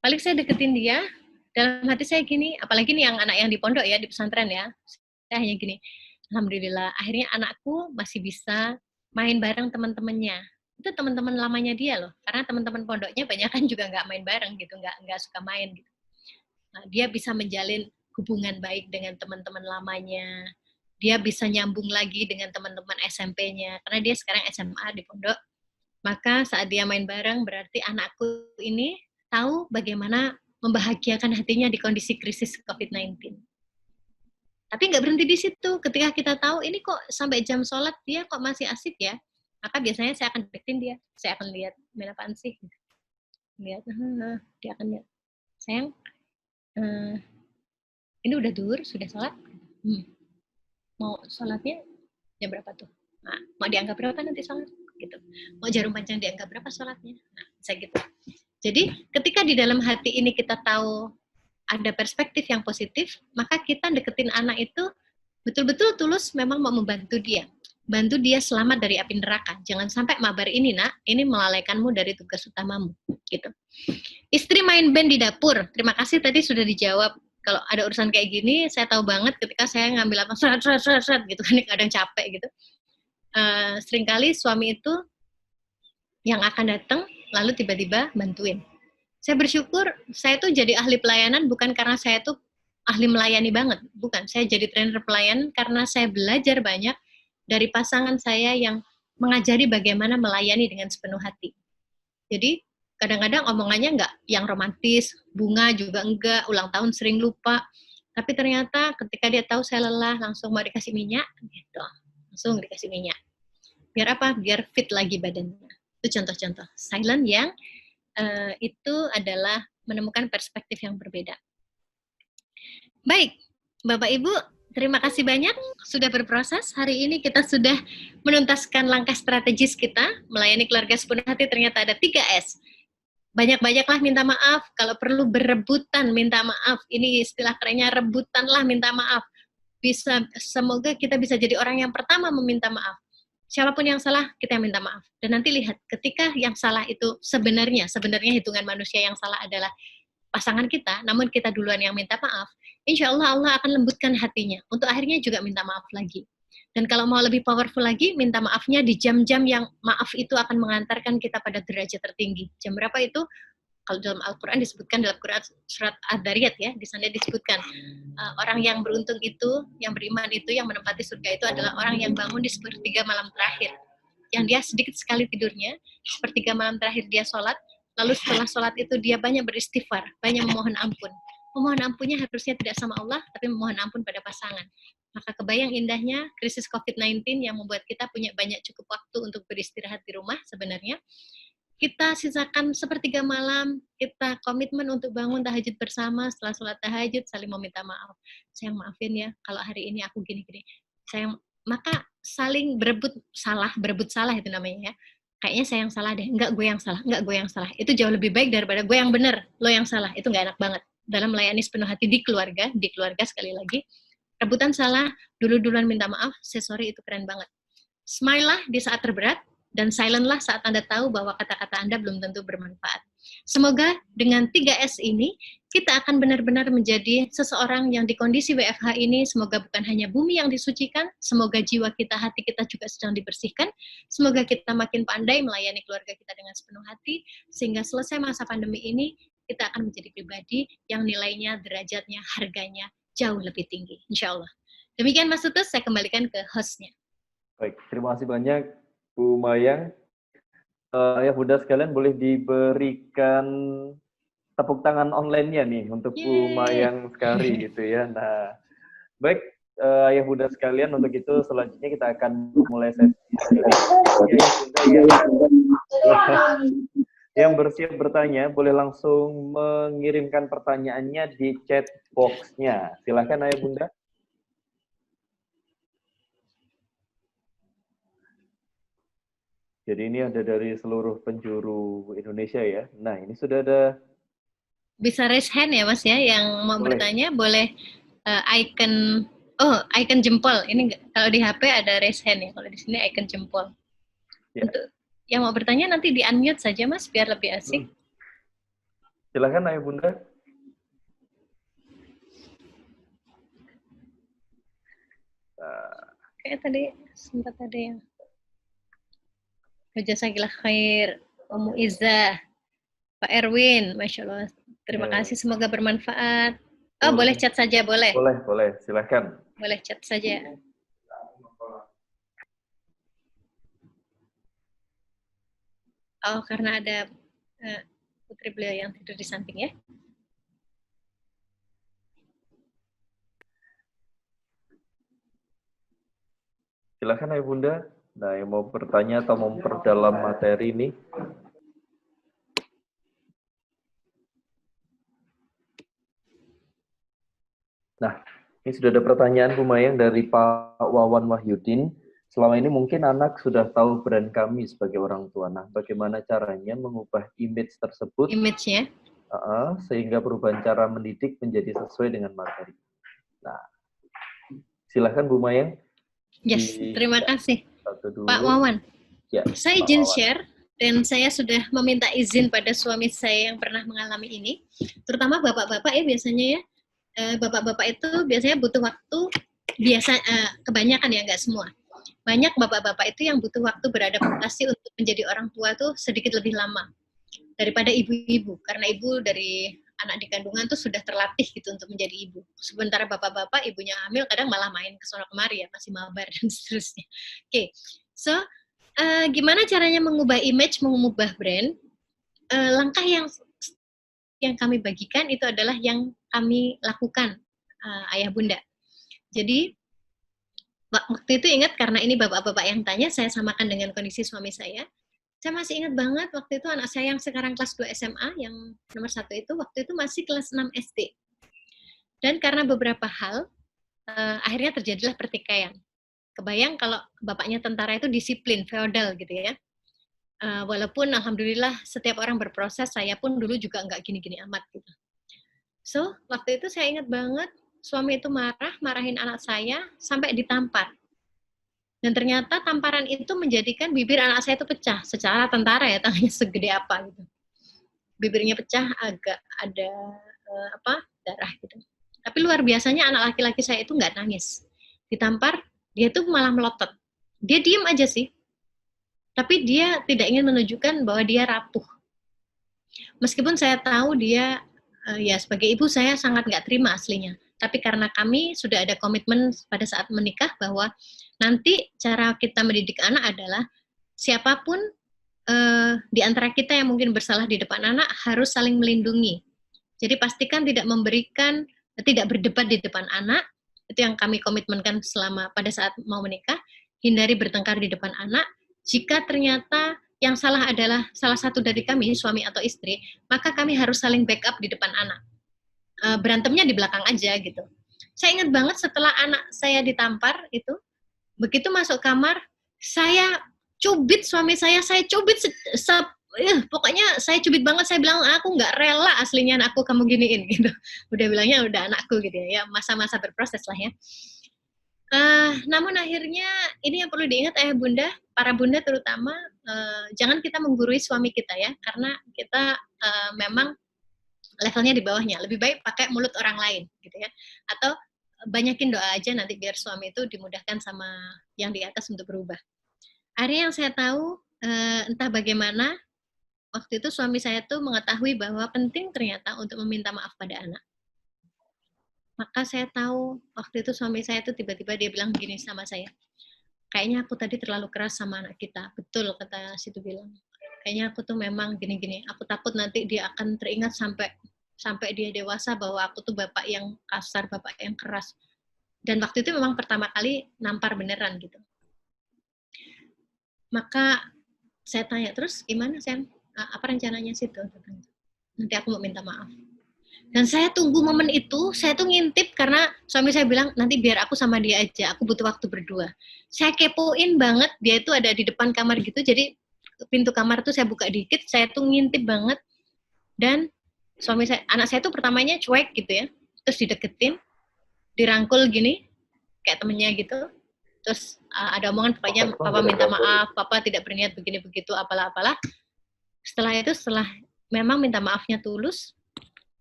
Paling saya deketin dia, dalam hati saya gini, apalagi nih yang anak yang di pondok ya, di pesantren ya, saya hanya gini, alhamdulillah, akhirnya anakku masih bisa main bareng teman-temannya. Itu teman-teman lamanya dia loh, karena teman-teman pondoknya banyak kan juga nggak main bareng gitu, nggak suka main gitu. Nah, dia bisa menjalin hubungan baik dengan teman-teman lamanya, dia bisa nyambung lagi dengan teman-teman SMP-nya, karena dia sekarang SMA di pondok. Maka saat dia main bareng, berarti anakku ini tahu bagaimana membahagiakan hatinya di kondisi krisis COVID-19. Tapi nggak berhenti di situ. Ketika kita tahu ini kok sampai jam sholat dia kok masih asik ya, maka biasanya saya akan deketin dia. Saya akan lihat, apaan sih? Lihat, dia akan lihat. Sayang, ini udah duhur, sudah sholat? Mau sholatnya jam berapa tuh? Nah, mau dianggap berapa nanti sholat? Gitu. Mau jarum panjang dianggap berapa sholatnya? Nah, saya gitu. Jadi ketika di dalam hati ini kita tahu ada perspektif yang positif, maka kita deketin anak itu betul-betul tulus memang mau membantu dia. Bantu dia selamat dari api neraka. Jangan sampai mabar ini nak, ini melalaikanmu dari tugas utamamu. Gitu. Istri main band di dapur. Terima kasih tadi sudah dijawab. Kalau ada urusan kayak gini, saya tahu banget ketika saya ngambil apa, seret gitu kan, kadang capek gitu. Seringkali suami itu yang akan datang, lalu tiba-tiba bantuin. Saya bersyukur, saya tuh jadi ahli pelayanan bukan karena saya tuh ahli melayani banget. Bukan, saya jadi trainer pelayanan karena saya belajar banyak dari pasangan saya yang mengajari bagaimana melayani dengan sepenuh hati. Jadi, kadang-kadang omongannya nggak yang romantis, bunga juga enggak, ulang tahun sering lupa. Tapi ternyata ketika dia tahu saya lelah, langsung mau dikasih minyak, gitu. Langsung dikasih minyak. Biar apa? Biar fit lagi badannya. Itu contoh-contoh silent yang itu adalah menemukan perspektif yang berbeda. Baik, Bapak Ibu, terima kasih banyak sudah berproses. Hari ini kita sudah menuntaskan langkah strategis kita melayani keluarga sepenuh hati. Ternyata ada 3S. Banyak-banyaklah minta maaf. Kalau perlu berebutan minta maaf. Ini istilah kerennya rebutanlah minta maaf. Semoga kita bisa jadi orang yang pertama meminta maaf. Siapapun yang salah, kita yang minta maaf. Dan nanti lihat, ketika yang salah itu sebenarnya hitungan manusia yang salah adalah pasangan kita, namun kita duluan yang minta maaf, insya Allah Allah akan lembutkan hatinya, untuk akhirnya juga minta maaf lagi. Dan kalau mau lebih powerful lagi, minta maafnya di jam-jam yang maaf itu akan mengantarkan kita pada derajat tertinggi. Jam berapa itu? Kalau dalam Al-Quran disebutkan dalam Quran surat Ad-Dariyat ya, di sana disebutkan orang yang beruntung itu, yang beriman itu, yang menempati surga itu adalah orang yang bangun di sepertiga malam terakhir. Yang dia sedikit sekali tidurnya, sepertiga malam terakhir dia sholat, lalu setelah sholat itu dia banyak beristighfar, banyak memohon ampun. Memohon ampunnya harusnya tidak sama Allah, tapi memohon ampun pada pasangan. Maka kebayang indahnya krisis COVID-19 yang membuat kita punya banyak cukup waktu untuk beristirahat di rumah sebenarnya. Kita sisakan sepertiga malam, kita komitmen untuk bangun tahajud bersama, setelah sholat tahajud saling meminta maaf. Sayang maafin ya, kalau hari ini aku gini-gini. Maka saling berebut salah itu namanya ya. Kayaknya saya yang salah deh, enggak gue yang salah. Itu jauh lebih baik daripada gue yang benar, lo yang salah. Itu nggak enak banget. Dalam melayani sepenuh hati di keluarga sekali lagi, rebutan salah, duluan minta maaf, say sorry, itu keren banget. Smile lah di saat terberat, dan silent lah saat Anda tahu bahwa kata-kata Anda belum tentu bermanfaat. Semoga dengan 3S ini, kita akan benar-benar menjadi seseorang yang di kondisi WFH ini, semoga bukan hanya bumi yang disucikan, semoga jiwa kita, hati kita juga sedang dibersihkan, semoga kita makin pandai melayani keluarga kita dengan sepenuh hati, sehingga selesai masa pandemi ini, kita akan menjadi pribadi yang nilainya, derajatnya, harganya jauh lebih tinggi, insya Allah. Demikian Mas Tutus, saya kembalikan ke hostnya. Baik, terima kasih banyak Bu Mayang. Ayah Bunda sekalian boleh diberikan tepuk tangan online-nya nih untuk Bu Mayang sekali gitu ya. Nah, baik Ayah Bunda sekalian, untuk itu selanjutnya kita akan mulai sesi ini. Yang bersiap bertanya boleh langsung mengirimkan pertanyaannya di chat box-nya. Silakan Ayah Bunda. Jadi ini ada dari seluruh penjuru Indonesia ya. Nah, ini sudah ada. Bisa raise hand ya Mas ya, yang mau bertanya boleh icon jempol. Ini kalau di HP ada raise hand ya, kalau di sini icon jempol. Ya. Untuk yang mau bertanya nanti di unmute saja Mas, biar lebih asik. Silakan Ayah Bunda. Kayak tadi sempat ada yang Jazakallah khair, Om Izzah, Pak Erwin, Masya Allah. Terima kasih, semoga bermanfaat. Oh, boleh chat saja, boleh? Boleh, silakan. Boleh chat saja. Oh, karena ada putri beliau yang tidur di samping ya. Silakan Ayah Bunda. Nah, yang mau bertanya atau mau memperdalam materi ini. Nah, ini sudah ada pertanyaan Bu Mayang dari Pak Wawan Wahyudin. Selama ini mungkin anak sudah tahu brand kami sebagai orang tua. Nah, bagaimana caranya mengubah image tersebut? Image-nya? Sehingga perubahan cara mendidik menjadi sesuai dengan materi. Nah, silakan Bu Mayang. Yes, terima kasih. Pak Wawan, ya, saya izin share, dan saya sudah meminta izin pada suami saya yang pernah mengalami ini, terutama bapak-bapak ya biasanya ya, bapak-bapak itu biasanya butuh waktu, kebanyakan ya, nggak semua. Banyak bapak-bapak itu yang butuh waktu beradaptasi untuk menjadi orang tua tuh sedikit lebih lama daripada ibu-ibu, karena ibu dari anak di kandungan tuh sudah terlatih gitu untuk menjadi ibu. Sementara bapak-bapak ibunya hamil kadang malah main ke sono kemari ya, masih mabar dan seterusnya. Oke. So, gimana caranya mengubah image, mengubah brand? Langkah yang kami bagikan itu adalah yang kami lakukan, Ayah Bunda. Jadi, waktu itu ingat karena ini bapak-bapak yang tanya, saya samakan dengan kondisi suami saya. Saya masih ingat banget waktu itu anak saya yang sekarang kelas 2 SMA, yang nomor 1 itu, waktu itu masih kelas 6 SD. Dan karena beberapa hal, akhirnya terjadilah pertikaian. Kebayang kalau bapaknya tentara itu disiplin, feodal gitu ya. Walaupun alhamdulillah setiap orang berproses, saya pun dulu juga nggak gini-gini amat gitu. So, waktu itu saya ingat banget, suami itu marahin anak saya sampai ditampar. Dan ternyata tamparan itu menjadikan bibir anak saya itu pecah. Secara tentara ya, tangannya segede apa gitu. Bibirnya pecah, agak ada darah gitu. Tapi luar biasanya anak laki-laki saya itu nggak nangis. Ditampar, dia tuh malah melotot. Dia diem aja sih. Tapi dia tidak ingin menunjukkan bahwa dia rapuh. Meskipun saya tahu dia, ya sebagai ibu saya sangat nggak terima aslinya. Tapi karena kami sudah ada komitmen pada saat menikah bahwa nanti cara kita mendidik anak adalah siapapun di antara kita yang mungkin bersalah di depan anak harus saling melindungi. Jadi pastikan tidak berdebat di depan anak. Itu yang kami komitmenkan selama pada saat mau menikah. Hindari bertengkar di depan anak. Jika ternyata yang salah adalah salah satu dari kami, suami atau istri, maka kami harus saling backup di depan anak. Berantemnya di belakang aja gitu. Saya ingat banget setelah anak saya ditampar itu, begitu masuk kamar, saya cubit suami saya cubit, pokoknya saya cubit banget, saya bilang aku nggak rela aslinya anakku kamu giniin gitu. Udah bilangnya udah anakku gitu ya, masa-masa berproses lah ya. Namun akhirnya ini yang perlu diingat ayah bunda, para bunda terutama, jangan kita menggurui suami kita ya, karena kita memang levelnya di bawahnya. Lebih baik pakai mulut orang lain gitu ya, atau banyakin doa aja nanti biar suami itu dimudahkan sama yang di atas untuk berubah. Akhirnya yang saya tahu, entah bagaimana, waktu itu suami saya tuh mengetahui bahwa penting ternyata untuk meminta maaf pada anak. Maka saya tahu waktu itu suami saya tuh tiba-tiba dia bilang gini sama saya, kayaknya aku tadi terlalu keras sama anak kita. Betul kata situ bilang, kayaknya aku tuh memang gini-gini. Aku takut nanti dia akan teringat sampai dia dewasa bahwa aku tuh bapak yang kasar, bapak yang keras. Dan waktu itu memang pertama kali nampar beneran gitu. Maka saya tanya, terus gimana Sam? Apa rencananya situ? Nanti aku mau minta maaf. Dan saya tunggu momen itu, saya tuh ngintip karena suami saya bilang, nanti biar aku sama dia aja, aku butuh waktu berdua. Saya kepoin banget, dia itu ada di depan kamar gitu, jadi pintu kamar tuh saya buka dikit, saya tuh ngintip banget. Dan suami saya, anak saya tuh pertamanya cuek gitu ya, terus dideketin, dirangkul gini, kayak temennya gitu. Terus ada omongan pokoknya, papa minta maaf, papa tidak berniat begini begitu, apalah. Setelah itu, setelah memang minta maafnya tulus,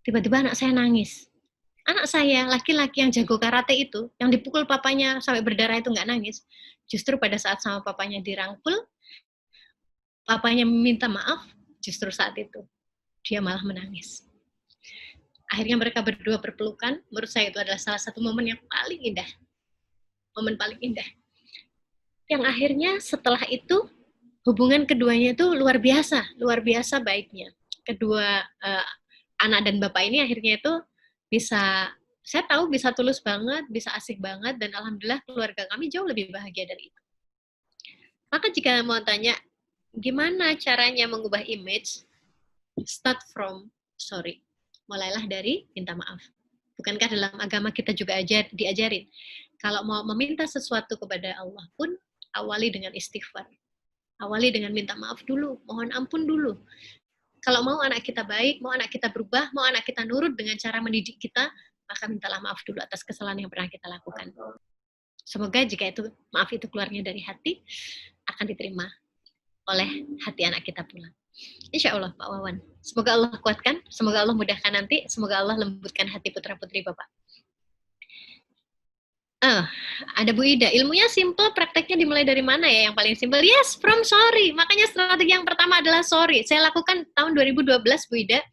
tiba-tiba anak saya nangis. Anak saya, laki-laki yang jago karate itu, yang dipukul papanya sampai berdarah itu nggak nangis. Justru pada saat sama papanya dirangkul, papanya meminta maaf, justru saat itu dia malah menangis. Akhirnya mereka berdua berpelukan. Menurut saya itu adalah salah satu momen yang paling indah. Momen paling indah. Yang akhirnya setelah itu, hubungan keduanya itu luar biasa baiknya. Kedua anak dan bapak ini akhirnya itu bisa, saya tahu bisa tulus banget, bisa asik banget, dan alhamdulillah keluarga kami jauh lebih bahagia dari itu. Maka jika mau tanya, gimana caranya mengubah image? Start from sorry. Mulailah dari minta maaf. Bukankah dalam agama kita juga diajarin, kalau mau meminta sesuatu kepada Allah pun, awali dengan istighfar. Awali dengan minta maaf dulu, mohon ampun dulu. Kalau mau anak kita baik, mau anak kita berubah, mau anak kita nurut dengan cara mendidik kita, maka mintalah maaf dulu atas kesalahan yang pernah kita lakukan. Semoga jika maaf itu keluarnya dari hati, akan diterima oleh hati anak kita pula. Insya Allah Pak Wawan. Semoga Allah kuatkan, semoga Allah mudahkan nanti, semoga Allah lembutkan hati putra-putri Bapak. Ada Bu Ida, ilmunya simple, prakteknya dimulai dari mana ya yang paling simple? Yes, from sorry. Makanya strategi yang pertama adalah sorry. Saya lakukan tahun 2012, Bu Ida.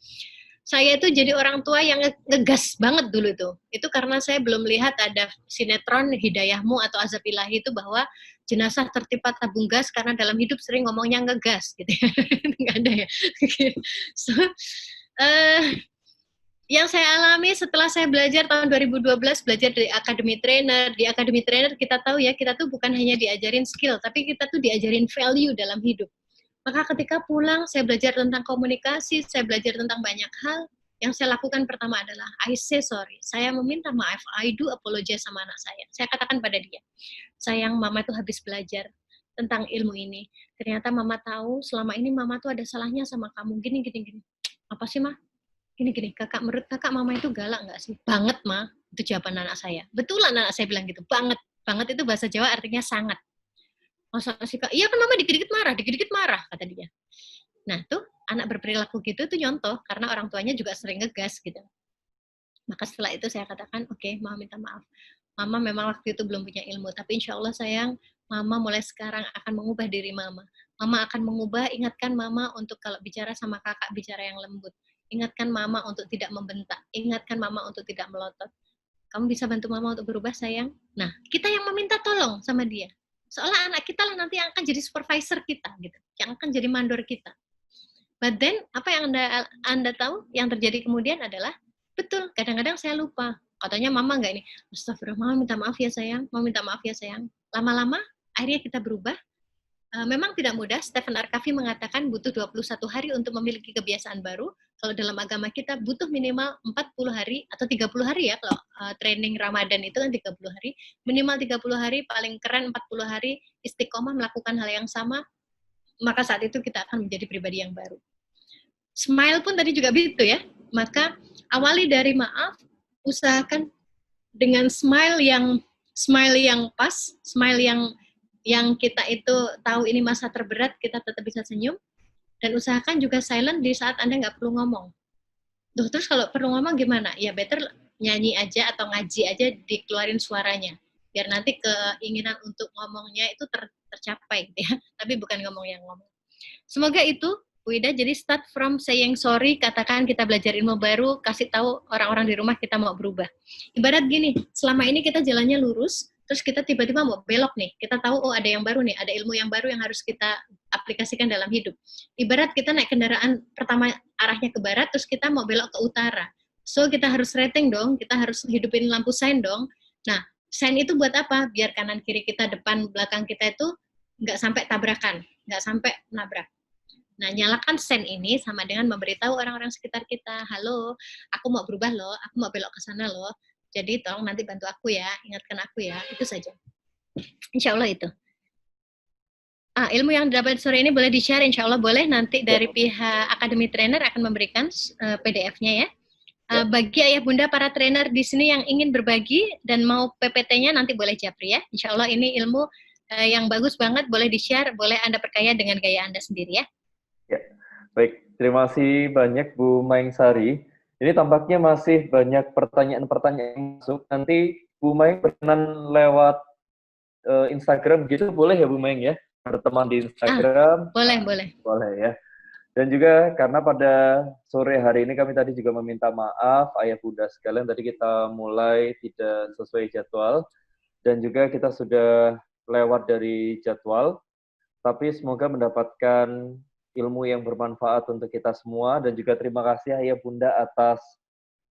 Saya itu jadi orang tua yang ngegas banget dulu tuh. Itu karena saya belum lihat ada sinetron Hidayahmu atau Azab Ilahi itu bahwa jenazah tertimpa tabung gas karena dalam hidup sering ngomongnya ngegas gitu ya. Nggak ada ya. So, yang saya alami setelah saya belajar tahun 2012, belajar dari Academy Trainer. Di Academy Trainer kita tahu ya, kita tuh bukan hanya diajarin skill, tapi kita tuh diajarin value dalam hidup. Maka ketika pulang, saya belajar tentang komunikasi, saya belajar tentang banyak hal. Yang saya lakukan pertama adalah, I say sorry. Saya meminta maaf, I do apologize sama anak saya. Saya katakan pada dia, sayang mama tuh habis belajar tentang ilmu ini. Ternyata mama tahu selama ini mama tuh ada salahnya sama kamu, gini. Apa sih, Ma? Gini, kakak, menurut kakak mama itu galak nggak sih? Banget, Ma. Itu jawaban anak saya. Betulan anak saya bilang gitu, banget. Banget itu bahasa Jawa artinya sangat. Masa sih, Kak? Iya kan mama dikit-dikit marah, kata dia. Nah, tuh anak berperilaku gitu tuh nyontoh, karena orang tuanya juga sering ngegas gitu. Maka setelah itu saya katakan, oke, Mama minta maaf. Mama memang waktu itu belum punya ilmu, tapi insya Allah sayang, Mama mulai sekarang akan mengubah diri Mama. Mama akan mengubah, ingatkan Mama untuk kalau bicara sama kakak, bicara yang lembut. Ingatkan Mama untuk tidak membentak. Ingatkan Mama untuk tidak melotot. Kamu bisa bantu Mama untuk berubah, sayang? Nah, kita yang meminta tolong sama dia. Seolah anak kita lah nanti yang akan jadi supervisor kita, gitu. Yang akan jadi mandor kita. But then, apa yang Anda tahu? Yang terjadi kemudian adalah, betul, kadang-kadang saya lupa. Katanya Mama nggak ini, astagfirullah, Mama minta maaf ya sayang, Mama minta maaf ya sayang. Lama-lama, akhirnya kita berubah. Memang tidak mudah, Stephen R. Covey mengatakan butuh 21 hari untuk memiliki kebiasaan baru. Kalau dalam agama kita butuh minimal 40 hari atau 30 hari ya, kalau training Ramadan itu kan 30 hari. Minimal 30 hari, paling keren 40 hari, istiqomah melakukan hal yang sama, maka saat itu kita akan menjadi pribadi yang baru. Smile pun tadi juga begitu ya, maka awali dari maaf, usahakan dengan smile yang pas, smile yang kita itu tahu ini masa terberat, kita tetap bisa senyum, dan usahakan juga silent di saat Anda nggak perlu ngomong. Duh, terus kalau perlu ngomong gimana? Ya better nyanyi aja atau ngaji aja, dikeluarin suaranya, biar nanti keinginan untuk ngomongnya itu tercapai, ya. Tapi bukan ngomong yang ngomong. Semoga itu, Bu Ida, jadi start from saying sorry, katakan kita belajar ilmu baru, kasih tahu orang-orang di rumah kita mau berubah. Ibarat gini, selama ini kita jalannya lurus, terus kita tiba-tiba mau belok nih, kita tahu oh ada yang baru nih, ada ilmu yang baru yang harus kita aplikasikan dalam hidup. Ibarat kita naik kendaraan pertama arahnya ke barat, terus kita mau belok ke utara. So kita harus rating dong, kita harus hidupin lampu sein dong. Nah, sein itu buat apa? Biar kanan kiri kita, depan belakang kita itu nggak sampai tabrakan, nggak sampai nabrak. Nah, nyalakan sen ini sama dengan memberitahu orang-orang sekitar kita, halo, aku mau berubah loh, aku mau belok ke sana loh. Jadi tolong nanti bantu aku ya, ingatkan aku ya, itu saja. Insya Allah itu. Ilmu yang didapat sore ini boleh di-share, insya Allah boleh. Nanti dari pihak Academy Trainer akan memberikan PDF-nya ya. Bagi ayah bunda para trainer di sini yang ingin berbagi dan mau PPT-nya nanti boleh japri ya. Insya Allah ini ilmu yang bagus banget, boleh di-share, boleh Anda perkaya dengan gaya Anda sendiri ya. Ya, baik. Terima kasih banyak Bu Maeng Sari. Ini tampaknya masih banyak pertanyaan-pertanyaan yang masuk. Nanti Bu Maeng berkenan lewat Instagram gitu, boleh ya Bu Maeng ya? Berteman di Instagram. Boleh. Boleh ya. Dan juga karena pada sore hari ini kami tadi juga meminta maaf ayah bunda sekalian, tadi kita mulai tidak sesuai jadwal dan juga kita sudah lewat dari jadwal, tapi semoga mendapatkan ilmu yang bermanfaat untuk kita semua, dan juga terima kasih ayah bunda atas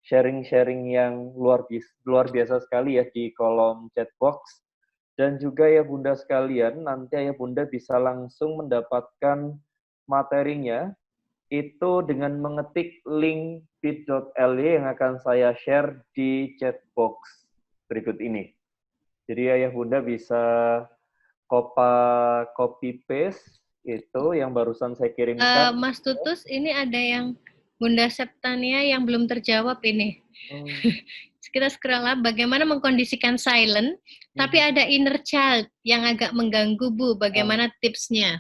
sharing-sharing yang luar biasa sekali ya di kolom chat box. Dan juga ya bunda sekalian, nanti ayah bunda bisa langsung mendapatkan materinya itu dengan mengetik link bit.ly yang akan saya share di chat box berikut ini. Jadi ayah bunda bisa copy paste itu yang barusan saya kirimkan. Mas Tutus, ini ada yang Bunda Septania yang belum terjawab ini. Kita scroll up, bagaimana mengkondisikan silent, tapi ada inner child yang agak mengganggu Bu, bagaimana tipsnya?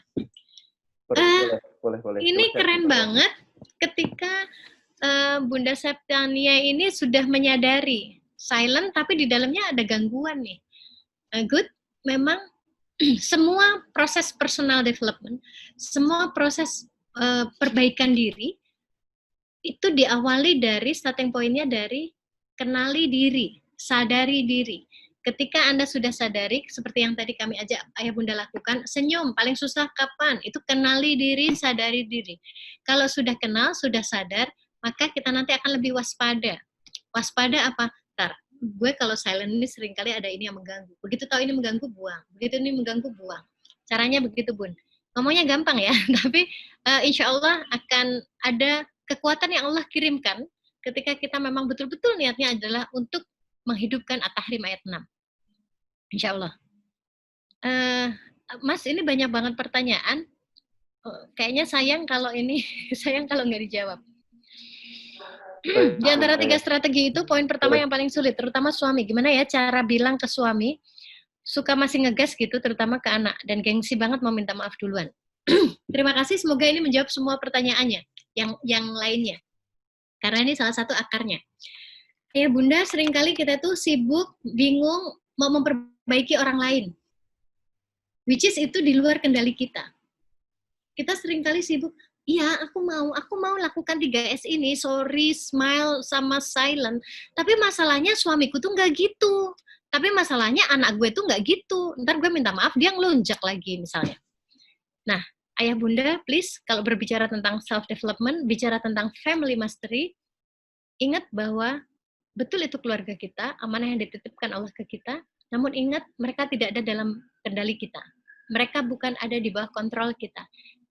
Boleh. Ini keren banget ketika Bunda Septania ini sudah menyadari silent, tapi di dalamnya ada gangguan nih. Good, memang semua proses personal development, semua proses perbaikan diri, itu diawali dari starting point-nya dari kenali diri, sadari diri. Ketika Anda sudah sadari, seperti yang tadi kami ajak ayah bunda lakukan, senyum, paling susah kapan? Itu kenali diri, sadari diri. Kalau sudah kenal, sudah sadar, maka kita nanti akan lebih waspada. Waspada apa? Gue kalau silent ini seringkali ada ini yang mengganggu. Begitu tahu ini mengganggu, buang. Begitu ini mengganggu, buang. Caranya begitu, Bun. Ngomongnya gampang ya, tapi insya Allah akan ada kekuatan yang Allah kirimkan ketika kita memang betul-betul niatnya adalah untuk menghidupkan At-Tahrim ayat 6. Insya Allah. Mas, ini banyak banget pertanyaan. Kayaknya sayang kalau nggak dijawab. Di antara 3 strategi itu, poin pertama yang paling sulit, terutama suami. Gimana ya cara bilang ke suami, suka masih ngegas gitu, terutama ke anak, dan gengsi banget mau minta maaf duluan. Terima kasih, semoga ini menjawab semua pertanyaannya, yang lainnya. Karena ini salah satu akarnya. Ya bunda, seringkali kita tuh sibuk, bingung, mau memperbaiki orang lain. which is itu di luar kendali kita. Kita seringkali sibuk, iya aku mau lakukan 3S ini, sorry, smile, sama silent. Tapi masalahnya suamiku tuh nggak gitu. Tapi masalahnya anak gue tuh nggak gitu. Ntar gue minta maaf, dia ngelunjak lagi misalnya. Nah, ayah bunda, please, kalau berbicara tentang self-development, bicara tentang family mastery, ingat bahwa betul itu keluarga kita, amanah yang dititipkan Allah ke kita, namun ingat mereka tidak ada dalam kendali kita. Mereka bukan ada di bawah kontrol kita.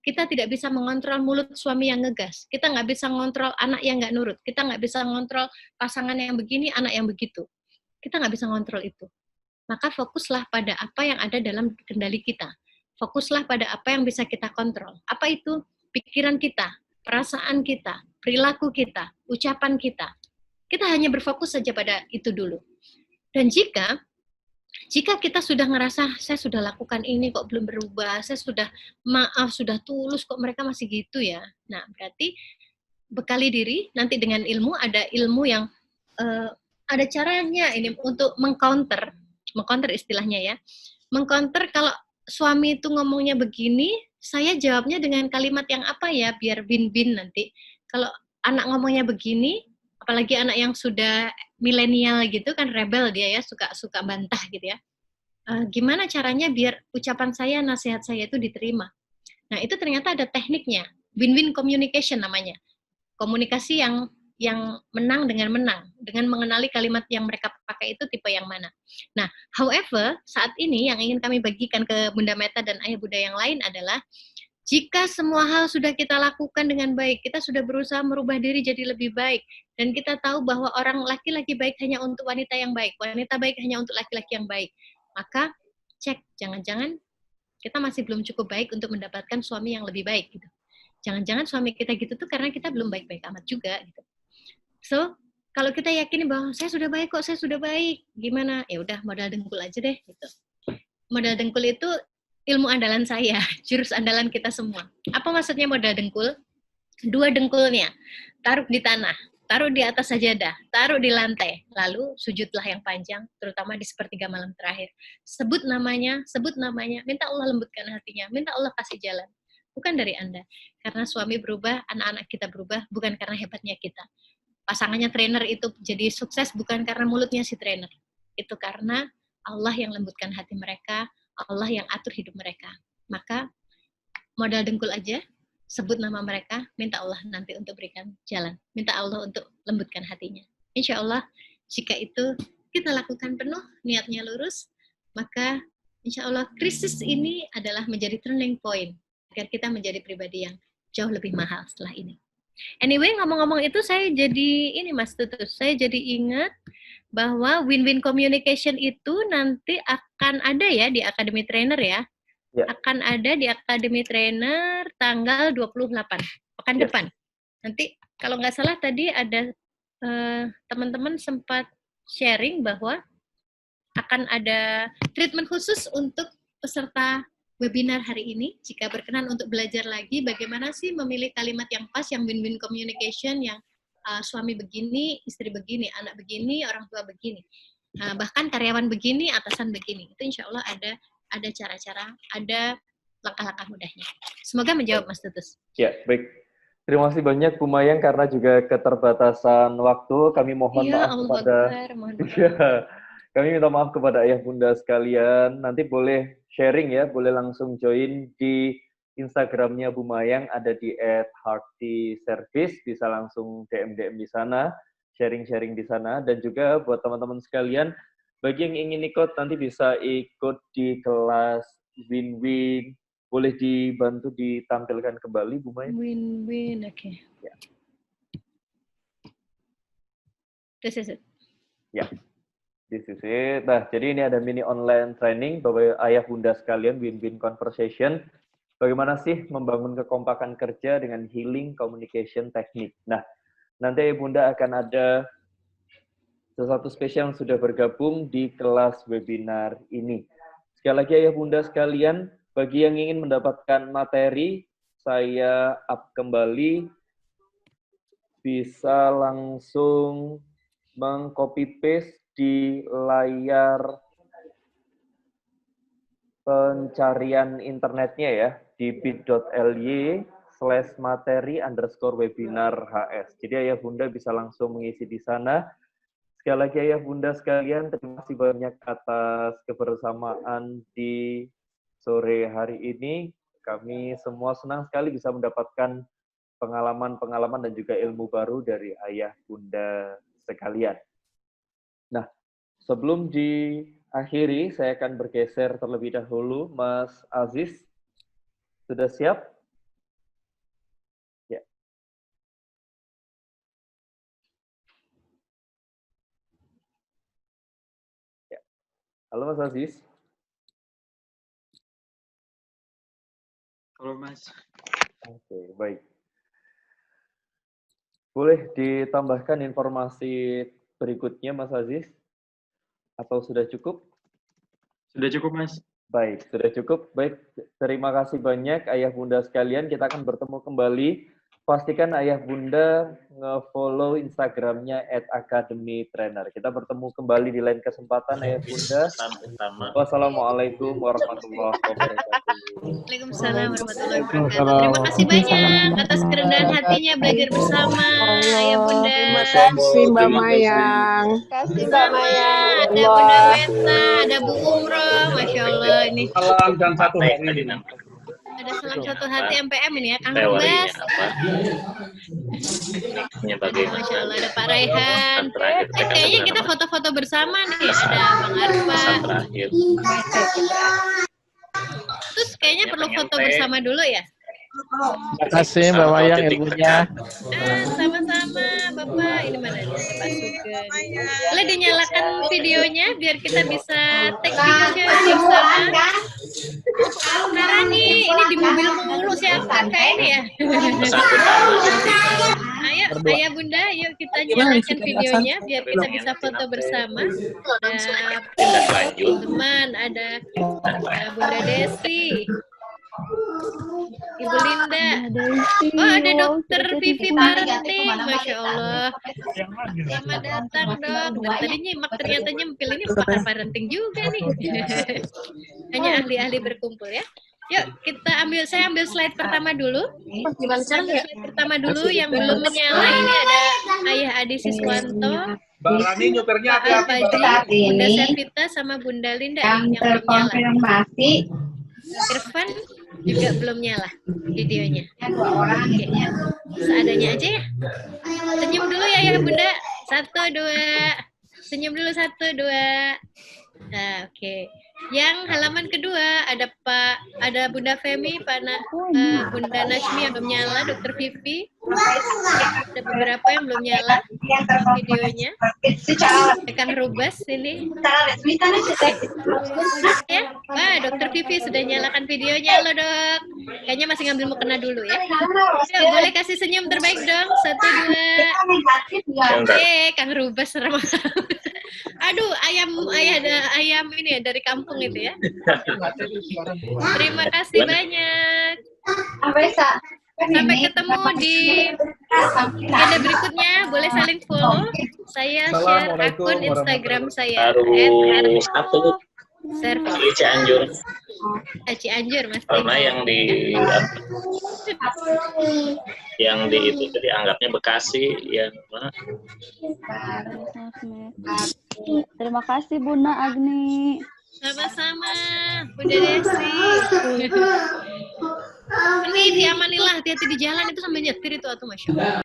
Kita tidak bisa mengontrol mulut suami yang ngegas. Kita nggak bisa mengontrol anak yang nggak nurut. Kita nggak bisa mengontrol pasangan yang begini, anak yang begitu. Kita nggak bisa mengontrol itu. Maka fokuslah pada apa yang ada dalam kendali kita. Fokuslah pada apa yang bisa kita kontrol. Apa itu? Pikiran kita, perasaan kita, perilaku kita, ucapan kita. Kita hanya berfokus saja pada itu dulu. Dan jika kita sudah ngerasa, saya sudah lakukan ini kok belum berubah, saya sudah maaf, sudah tulus kok mereka masih gitu ya. Nah, berarti bekali diri, nanti dengan ilmu, ada ilmu yang ada caranya ini untuk mengcounter istilahnya ya. Mengcounter kalau suami itu ngomongnya begini, saya jawabnya dengan kalimat yang apa ya, biar win-win nanti. Kalau anak ngomongnya begini, apalagi anak yang sudah milenial gitu kan, rebel dia ya, suka bantah gitu ya. Gimana caranya biar ucapan saya, nasihat saya itu diterima. Nah, itu ternyata ada tekniknya. Win-win communication namanya. Komunikasi yang menang dengan menang, dengan mengenali kalimat yang mereka pakai itu tipe yang mana. Nah, however, saat ini yang ingin kami bagikan ke Bunda Meta dan Ayah Bunda yang lain adalah, jika semua hal sudah kita lakukan dengan baik, kita sudah berusaha merubah diri jadi lebih baik, dan kita tahu bahwa orang laki-laki baik hanya untuk wanita yang baik, wanita baik hanya untuk laki-laki yang baik, maka cek, jangan-jangan kita masih belum cukup baik untuk mendapatkan suami yang lebih baik gitu. Jangan-jangan suami kita gitu tuh karena kita belum baik-baik amat juga gitu. So, kalau kita yakini bahwa saya sudah baik kok, saya sudah baik, gimana? Ya udah, modal dengkul aja deh gitu. Modal dengkul itu ilmu andalan saya, jurus andalan kita semua. Apa maksudnya modal dengkul? 2 dengkulnya taruh di tanah, taruh di atas sajadah, taruh di lantai, lalu sujudlah yang panjang, terutama di sepertiga malam terakhir. Sebut namanya, minta Allah lembutkan hatinya, minta Allah kasih jalan. Bukan dari Anda. Karena suami berubah, anak-anak kita berubah, bukan karena hebatnya kita. Pasangannya trainer itu jadi sukses bukan karena mulutnya si trainer. Itu karena Allah yang lembutkan hati mereka, Allah yang atur hidup mereka. Maka modal dengkul aja, sebut nama mereka, minta Allah nanti untuk berikan jalan. Minta Allah untuk lembutkan hatinya. Insya Allah, jika itu kita lakukan penuh, niatnya lurus, maka insya Allah krisis ini adalah menjadi turning point agar kita menjadi pribadi yang jauh lebih mahal setelah ini. Anyway, ngomong-ngomong itu saya jadi ini Mas Tutus, saya jadi ingat bahwa win-win communication itu nanti akan ada ya di Academy Trainer ya. Ya. Akan ada di Academy Trainer tanggal 28, pekan depan. Nanti kalau nggak salah tadi ada teman-teman sempat sharing bahwa akan ada treatment khusus untuk peserta webinar hari ini. Jika berkenan untuk belajar lagi bagaimana sih memilih kalimat yang pas, yang win-win communication, yang suami begini, istri begini, anak begini, orang tua begini. Bahkan karyawan begini, atasan begini. Itu insya Allah ada cara-cara, ada langkah-langkah mudahnya. Semoga menjawab Mas Tutus. Ya, baik. Terima kasih banyak Bu Mayang, karena juga keterbatasan waktu. Kami mohon maaf kepada kami minta maaf kepada ayah bunda sekalian. Nanti boleh sharing ya, boleh langsung join di Instagramnya Bu Mayang, ada di @heartyservice, bisa langsung DM di sana, sharing-sharing di sana. Dan juga buat teman-teman sekalian, bagi yang ingin ikut, nanti bisa ikut di kelas win-win. Boleh dibantu ditampilkan kembali, Bu Mayang? Win-win, oke. Okay. Ya. This is it. Ya. This is it. Nah, jadi ini ada mini online training, Bapak Ayah Bunda sekalian, win-win conversation. Bagaimana sih membangun kekompakan kerja dengan healing communication teknik. Nah, nanti Ayah Bunda akan ada sesuatu spesial yang sudah bergabung di kelas webinar ini. Sekali lagi Ayah Bunda sekalian, bagi yang ingin mendapatkan materi, saya up kembali, bisa langsung meng-copy paste di layar pencarian internetnya ya di bit.ly/materi_webinar HS. Jadi Ayah Bunda bisa langsung mengisi di sana. Sekali lagi Ayah Bunda sekalian, terima kasih banyak atas kebersamaan di sore hari ini. Kami semua senang sekali bisa mendapatkan pengalaman-pengalaman dan juga ilmu baru dari Ayah Bunda sekalian. Nah, sebelum diakhiri, saya akan bergeser terlebih dahulu. Mas Aziz, sudah siap? Ya. Ya. Halo Mas Aziz. Halo Mas. Oke, baik. Boleh ditambahkan informasi berikutnya Mas Aziz? Atau sudah cukup? Sudah cukup Mas. Baik, sudah cukup. Baik, terima kasih banyak Ayah Bunda sekalian. Kita akan bertemu kembali. Pastikan Ayah Bunda nge-follow Instagramnya @academytrainer. Kita bertemu kembali di lain kesempatan Ayah Bunda. Wassalamualaikum warahmatullahi wabarakatuh. Waalaikumsalam warahmatullahi wabarakatuh. Terima kasih banyak atas kerendahan hatinya belajar bersama Ayah Bunda. Terima kasih Mbak Mayang. Sama, ada Bunda Meta, ada Bu Umroh, Masya Allah ini. Salam dan satu hari. Ada salam satu hati MPM ini ya, Kang Teorinya Rubas. apa? Tekniknya bagaimana? Masya Allah, ada Pak Raihan. Terakhir, Kayaknya kita foto-foto bersama nih, ada Bang Arfa. pesan terakhir. Terus kayaknya perlu foto bersama dulu ya. Terima kasih Mbak Mayang ilmunya. Sama-sama Bapak. Ini mana nih Pak Sugeng. Boleh dinyalakan videonya biar kita bisa take picture bersama. Karena nih ini di mobil mulu siapa ini ya. Ayo Ayah Bunda, yuk kita nyalakan videonya biar kita bisa foto bersama. Ada teman, ada Bunda Desi, Ibu Linda. Oh, ada Dokter Vivi Parenting. Masya Allah. Selamat datang, Dok. Dan tadi nyimak ternyata nyempil. Ini pakar parenting juga nih. Hanya ahli-ahli berkumpul ya. Yuk, saya ambil slide pertama dulu. Slide pertama dulu yang belum menyala. Ini ada Ayah Adi Siswanto, Mbak Rani nyupirnya Pak hati-hati. Alfaji, Bunda Servita, sama Bunda Linda yang belum nyala. Irfan juga belum nyala videonya. Oke. Seadanya aja ya. Senyum dulu ya Bunda. 1, 2. Senyum dulu 1, 2. Nah, oke. Yang halaman kedua ada Bunda Femi, Bunda Najmi yang belum nyala, Dokter Vivi. Ada beberapa yang belum nyala videonya. Kang Rubas ini. Ya, wah Dokter Vivi sudah nyalakan videonya loh Dok. Kayaknya masih ngambil mukena dulu ya. Boleh kasih senyum terbaik dong. 1, 2. Kang Rubas serem. Aduh, ayam ini ya dari kampung itu ya. Terima kasih banyak. Sampai ketemu di agenda berikutnya. Boleh saling follow. Saya share akun Instagram saya Satu @servo. di Cianjur. Cianjur Mas. Karena yang di itu dianggapnya Bekasi, yang mana? Terima kasih Bunda Agni. Sama-sama, Bunda Desi. Ini diamanilah, hati-hati di jalan itu sambil nyetir itu, Masya Allah.